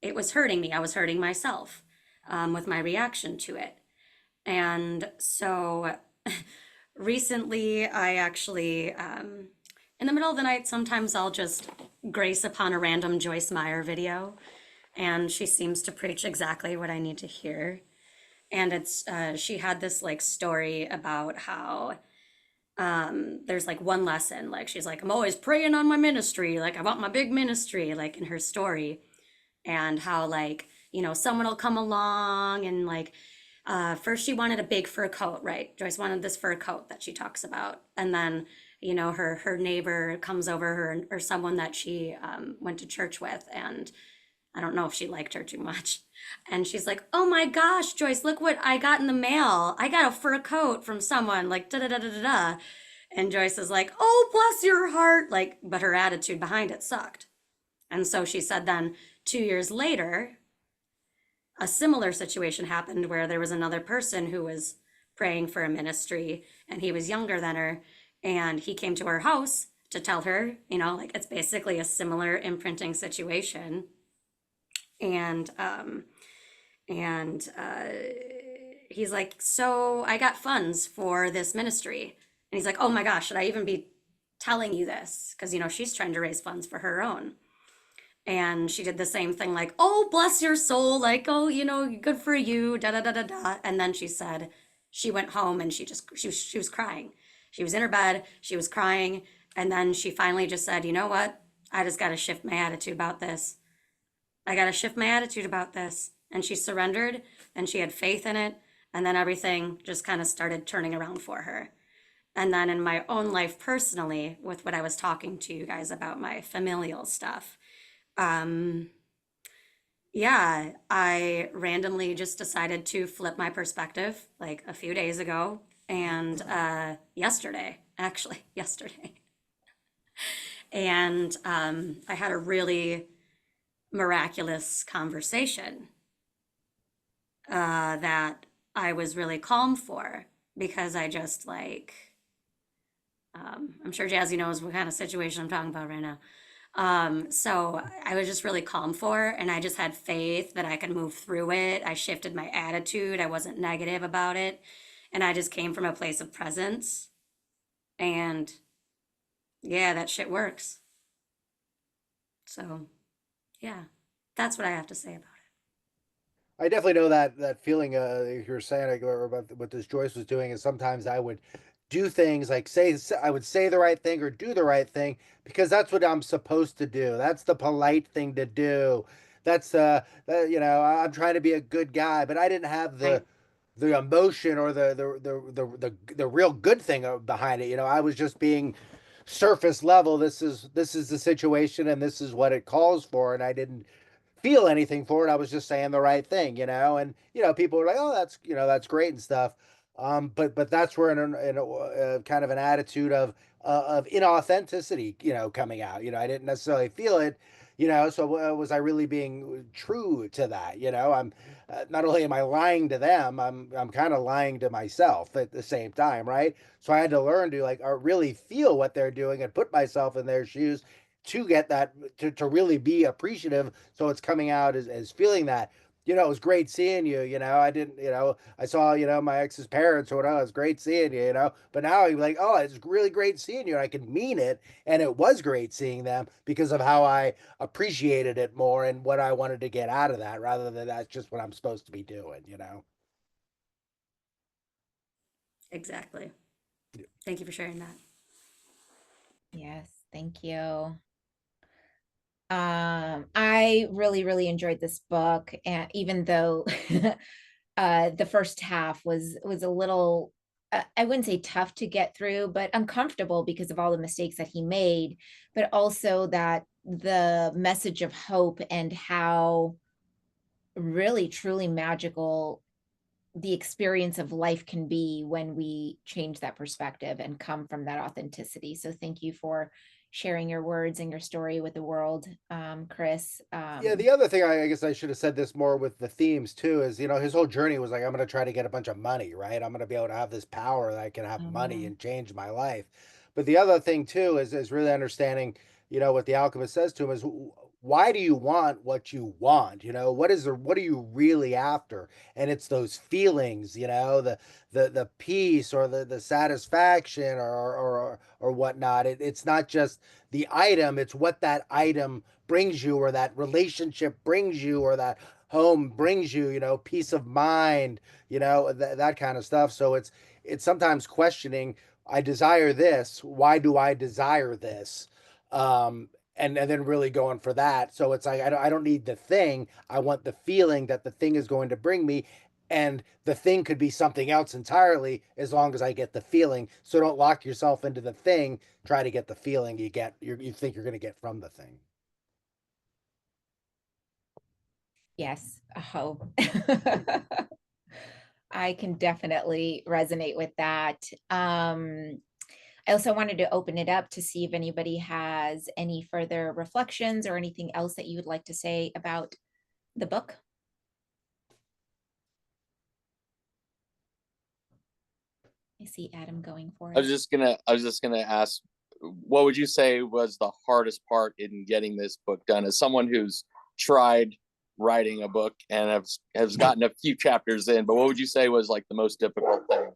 it was hurting me. I was hurting myself with my reaction to it. And so recently, I actually, in the middle of the night, sometimes I'll just grace upon a random Joyce Meyer video, and she seems to preach exactly what I need to hear. And she had this like story about how there's like one lesson, like she's like, I'm always praying on my ministry, like I want my big ministry, like in her story, and how like, you know, someone will come along and like first she wanted a big fur coat, right? Joyce wanted this fur coat that she talks about. And then, you know, her neighbor comes over her, or someone that she went to church with, and I don't know if she liked her too much. And she's like, oh my gosh, Joyce, look what I got in the mail. I got a fur coat from someone, like da da da da da da. And Joyce is like, oh, bless your heart. Like, but her attitude behind it sucked. And so she said then 2 years later, a similar situation happened where there was another person who was praying for a ministry, and he was younger than her, and he came to her house to tell her, you know, like it's basically a similar imprinting situation. And he's like, so I got funds for this ministry. And he's like, oh my gosh, should I even be telling you this? Because, you know, she's trying to raise funds for her own. And she did the same thing, like, oh, bless your soul, like, oh, you know, good for you, da da da da da. And then she said she went home and she was crying. She was in her bed, she was crying. And then she finally just said, you know what? I just got to shift my attitude about this. I got to shift my attitude about this. And she surrendered and she had faith in it. And then everything just kind of started turning around for her. And then in my own life personally, with what I was talking to you guys about my familial stuff, um, yeah, I randomly just decided to flip my perspective like a few days ago, and yesterday, actually, yesterday. And I had a really miraculous conversation that I was really calm for, because I just like, I'm sure Jazzy knows what kind of situation I'm talking about right now. So I was just really calm for, and I just had faith that I could move through it. I shifted my attitude. I wasn't negative about it. And I just came from a place of presence. And yeah, that shit works. So yeah, that's what I have to say about I definitely know that feeling. You're saying like, about what this Joyce was doing, is sometimes I would do things like I would say the right thing or do the right thing because that's what I'm supposed to do. That's the polite thing to do. That's you know, I'm trying to be a good guy, but I didn't have it. Right. the emotion or the real good thing behind it. You know, I was just being surface level. This is the situation and this is what it calls for, and I didn't feel anything for it. I was just saying the right thing, you know. And you know, people were like, "Oh, that's that's great and stuff." But that's where in a kind of an attitude of inauthenticity, you know, coming out. You know, I didn't necessarily feel it, you know. So was I really being true to that? You know, I'm not only am I lying to them, I'm kind of lying to myself at the same time, right? So I had to learn to like really feel what they're doing and put myself in their shoes to get that to really be appreciative, so it's coming out as feeling that, you know, it was great seeing you, you know. I didn't, you know, I saw, you know, my ex's parents or whatever. It was great seeing you, you know. But now I'm like, oh, it's really great seeing you, and I can mean it, and it was great seeing them because of how I appreciated it more and what I wanted to get out of that, rather than that's just what I'm supposed to be doing, you know. Exactly. Thank you for sharing that. Yes, thank you. I really enjoyed this book, and even though the first half was a little, I wouldn't say tough to get through, but uncomfortable because of all the mistakes that he made, but also that the message of hope and how really truly magical the experience of life can be when we change that perspective and come from that authenticity. So thank you for sharing your words and your story with the world, Chris. Yeah, the other thing I guess I should have said this more with the themes too is, his whole journey was like, I'm going to try to get a bunch of money, right? I'm going to be able to have this power that I can have money um, and change my life. But the other thing too is really understanding, what the alchemist says to him is, why do you want what you want? What are you really after? And it's those feelings, the peace or the satisfaction or whatnot. It's not just the item, it's what that item brings you, or that relationship brings you, or that home brings you, peace of mind, that kind of stuff. So it's sometimes questioning, I desire this, why do I desire this? And then really going for that. So it's like, I don't need the thing, I want the feeling that the thing is going to bring me. And the thing could be something else entirely, as long as I get the feeling. So don't lock yourself into the thing, try to get the feeling you think you're going to get from the thing. yes, oh. I can definitely resonate with that. I also wanted to open it up to see if anybody has any further reflections or anything else that you would like to say about the book. I see Adam going for I was it. just gonna ask, what would you say was the hardest part in getting this book done? As someone who's tried writing a book and has gotten a few chapters in, but what would you say was like the most difficult thing?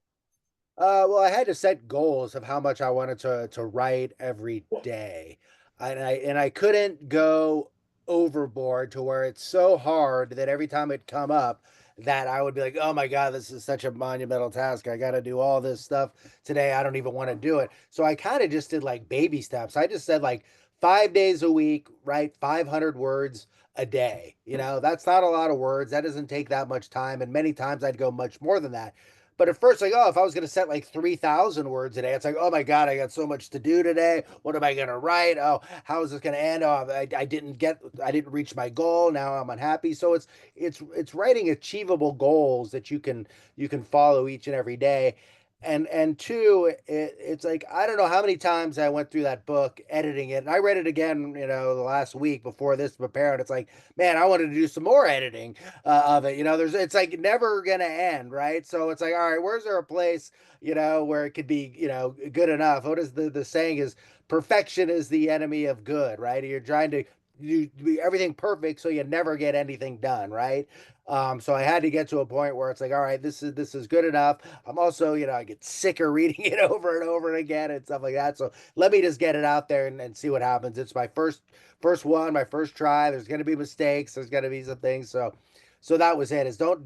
Well, I had to set goals of how much I wanted to write every day, and I couldn't go overboard to where it's so hard that every time it come up, that I would be like, oh my God, this is such a monumental task. I got to do all this stuff today. I don't even want to do it. So I kind of just did like baby steps. I just said like 5 days a week, write 500 words a day. That's not a lot of words. That doesn't take that much time. And many times I'd go much more than that. But at first, like, oh, if I was going to set like 3,000 words a day, it's like, oh my God, I got so much to do today. What am I going to write? Oh, how is this going to end? Oh, I didn't reach my goal. Now I'm unhappy. So it's writing achievable goals that you can follow each and every day. And two, it's like, I don't know how many times I went through that book editing it, and I read it again, the last week before this to prepare, and it's like, man, I wanted to do some more editing of it. It's like never gonna end, right? So it's like, all right, where's there a place, where it could be, good enough? What is the saying is, perfection is the enemy of good, right? You're trying to do everything perfect, so you never get anything done, right? So I had to get to a point where it's like, all right, this is good enough. I'm also, I get sick of reading it over and over again and stuff like that. So let me just get it out there and see what happens. It's my first one, my first try. There's gonna be mistakes, there's gonna be some things. So that was it, is don't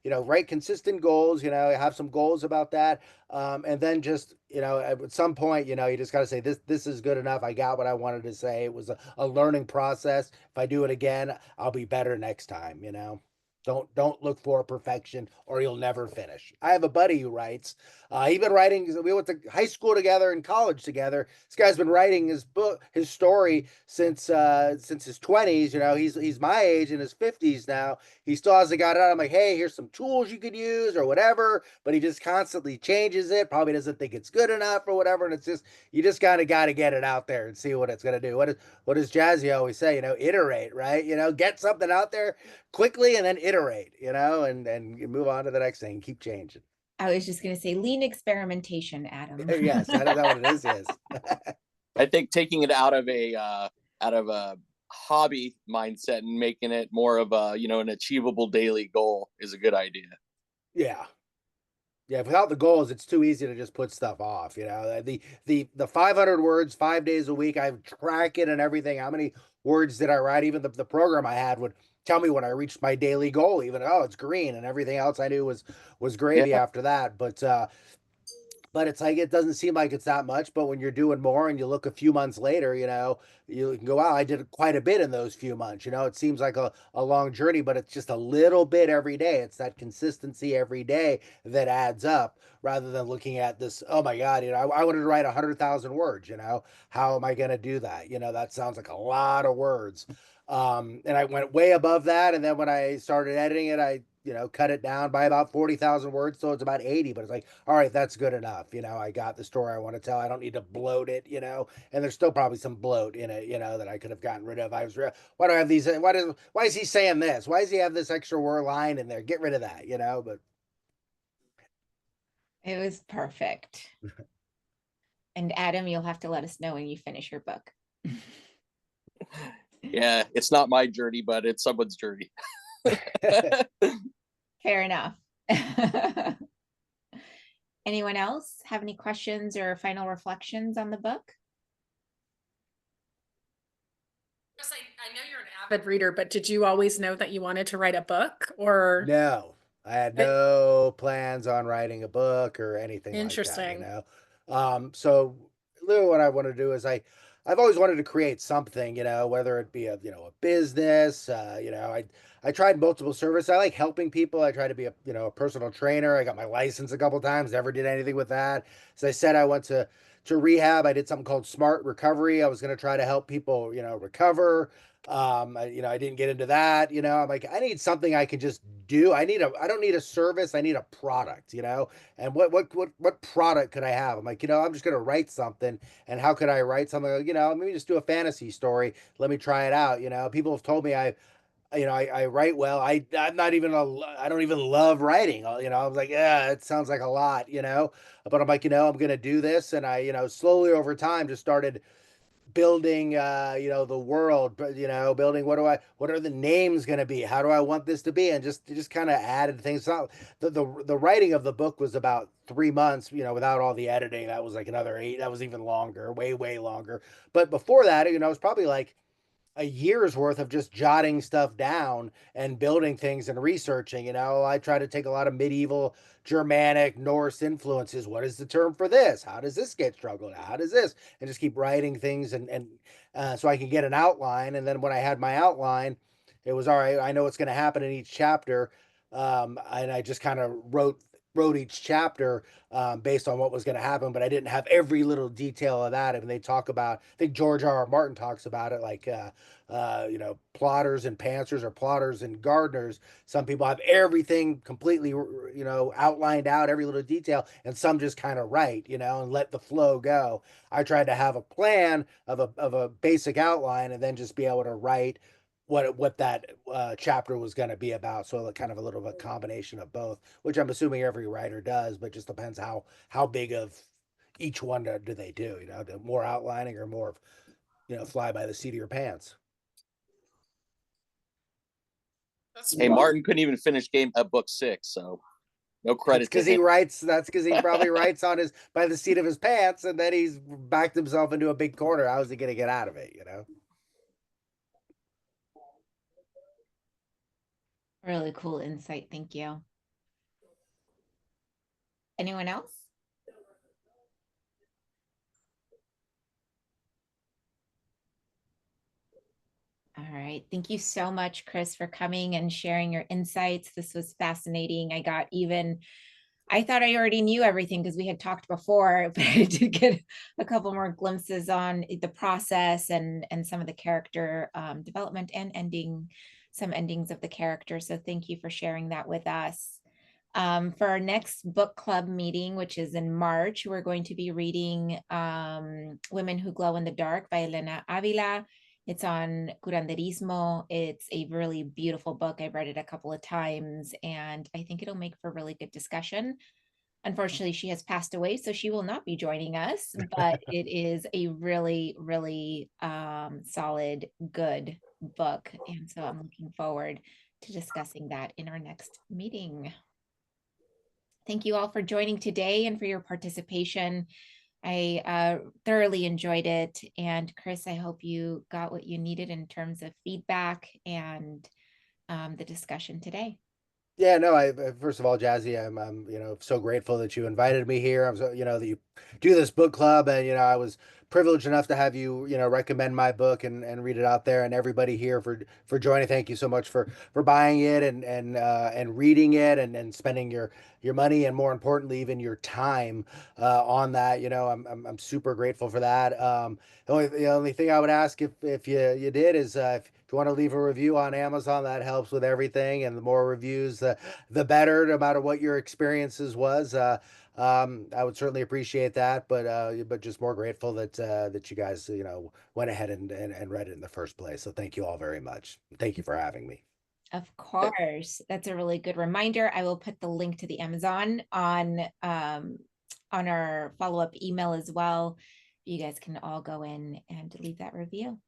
write consistent goals, have some goals about that. And then just, at some point, you just got to say, this is good enough. I got what I wanted to say. It was a learning process. If I do it again, I'll be better next time. Don't look for perfection, or you'll never finish. I have a buddy who writes. He's been writing. We went to high school together and college together. This guy's been writing his story since his 20s. He's my age, in his 50s now. He still hasn't got it out. I'm like, hey, here's some tools you could use or whatever. But he just constantly changes it. Probably doesn't think it's good enough or whatever. And it's just, you just kind of got to get it out there and see what it's gonna do. What does Jazzy always say? Iterate, right? Get something out there quickly and then iterate, and you move on to the next thing, keep changing. I was just going to say lean experimentation, Adam. Yes, that is that what it is. Yes. I think taking it out of a hobby mindset and making it more of a an achievable daily goal is a good idea. Yeah. Yeah, without the goals, it's too easy to just put stuff off. The 500 words, 5 days a week. I track it and everything. How many words did I write? Even the program I had would tell me when I reached my daily goal, even, oh, it's green, and everything else I knew was gravy Yeah. after that. But it's like, it doesn't seem like it's that much, but when you're doing more and you look a few months later, you can go, wow, I did quite a bit in those few months. It seems like a long journey, but it's just a little bit every day. It's that consistency every day that adds up, rather than looking at this, oh my God, I wanted to write 100,000 words, how am I going to do that? That sounds like a lot of words. And I went way above that. And then when I started editing it, I, cut it down by about 40,000 words. So it's about 80, but it's like, all right, that's good enough. I got the story I want to tell. I don't need to bloat it, and there's still probably some bloat in it, that I could have gotten rid of. Why do I have these? Why is he saying this? Why does he have this extra word line in there? Get rid of that, but It was perfect. And Adam, you'll have to let us know when you finish your book. Yeah, it's not my journey, but it's someone's journey. Fair enough. Anyone else have any questions or final reflections on the book? I know you're an avid reader, but did you always know that you wanted to write a book, or? No, I had no plans on writing a book or anything like that, Interesting. So literally what I want to do is I've always wanted to create something, whether it be a business, I tried multiple services. I like helping people. I tried to be a personal trainer. I got my license a couple times, never did anything with that. As I said, I went to rehab. I did something called Smart Recovery. I was going to try to help people, recover. I didn't get into that. I'm like, I need something I can just do. I don't need a service. I need a product, and what product could I have? I'm like, I'm just going to write something. And how could I write something? Like, maybe just do a fantasy story. Let me try it out. People have told me I write well. I'm not even I don't even love writing. I was like, yeah, it sounds like a lot, but I'm like, I'm going to do this. And I, slowly over time just started building the world, but building, what are the names going to be, how do I want this to be, and just kind of added things. So the writing of the book was about 3 months, without all the editing. That was like another 8. That was even longer, way longer. But before that, it was probably like a year's worth of just jotting stuff down and building things and researching. I try to take a lot of medieval Germanic, Norse influences. What is the term for this? How does this get struggled out? How does this? And just keep writing things, and so I can get an outline. And then when I had my outline, it was all right. I know what's going to happen in each chapter, and I just kind of wrote each chapter based on what was going to happen, but I didn't have every little detail of that. And they talk about, I think George R. R. Martin talks about it, like plotters and pantsers, or plotters and gardeners. Some people have everything completely outlined out, every little detail, and some just kind of write, and let the flow go. I tried to have a plan of a basic outline, and then just be able to write what that chapter was going to be about. So kind of a little bit of a combination of both, which I'm assuming every writer does, but just depends how big of each one do they do. More outlining or more of fly by the seat of your pants. Hey, Martin couldn't even finish book 6, so no credit to him. That's because he probably writes on his by the seat of his pants, and then he's backed himself into a big corner. How is he going to get out of it? Really cool insight. Thank you. Anyone else? All right. Thank you so much, Chris, for coming and sharing your insights. This was fascinating. I thought I already knew everything because we had talked before, but I did get a couple more glimpses on the process and some of the character development and some endings of the character. So thank you for sharing that with us. For our next book club meeting, which is in March, we're going to be reading Women Who Glow in the Dark by Elena Avila. It's on curanderismo. It's a really beautiful book. I've read it a couple of times, and I think it'll make for really good discussion. Unfortunately, she has passed away, so she will not be joining us, but it is a really, really solid, good book. And so I'm looking forward to discussing that in our next meeting. Thank you all for joining today and for your participation. I thoroughly enjoyed it. And Chris, I hope you got what you needed in terms of feedback and the discussion today. Yeah, no, first of all, Jazzy, I'm so grateful that you invited me here. I'm so, that you do this book club, and I was privileged enough to have you, recommend my book and read it out there, and everybody here for joining. Thank you so much for buying it and reading it and spending your money, and more importantly, even your time on that. I'm super grateful for that. The only thing I would ask, if you did, is if you want to leave a review on Amazon, that helps with everything. And the more reviews, the better, no matter what your experiences was. I would certainly appreciate that, but just more grateful that you guys went ahead and read it in the first place. So thank you all very much. Thank you for having me. Of course, that's a really good reminder. I will put the link to the Amazon on our follow-up email as well. You guys can all go in and leave that review.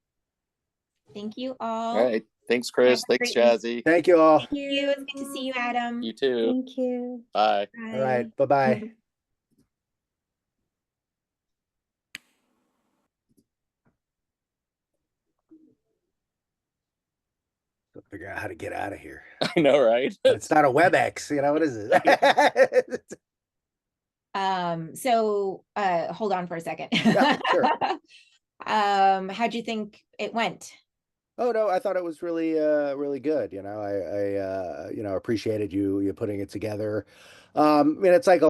Thank you all. All right. Thanks, Chris. Thanks, Jazzy. Thank you all. Thank you. It's good to see you, Adam. You too. Thank you. Bye. Bye. All right. Bye-bye. Figure out how to get out of here. I know, right? It's not a WebEx. What is it? So hold on for a second. Yeah, sure. How'd you think it went? Oh no, I thought it was really really good. I appreciated you putting it together. It's like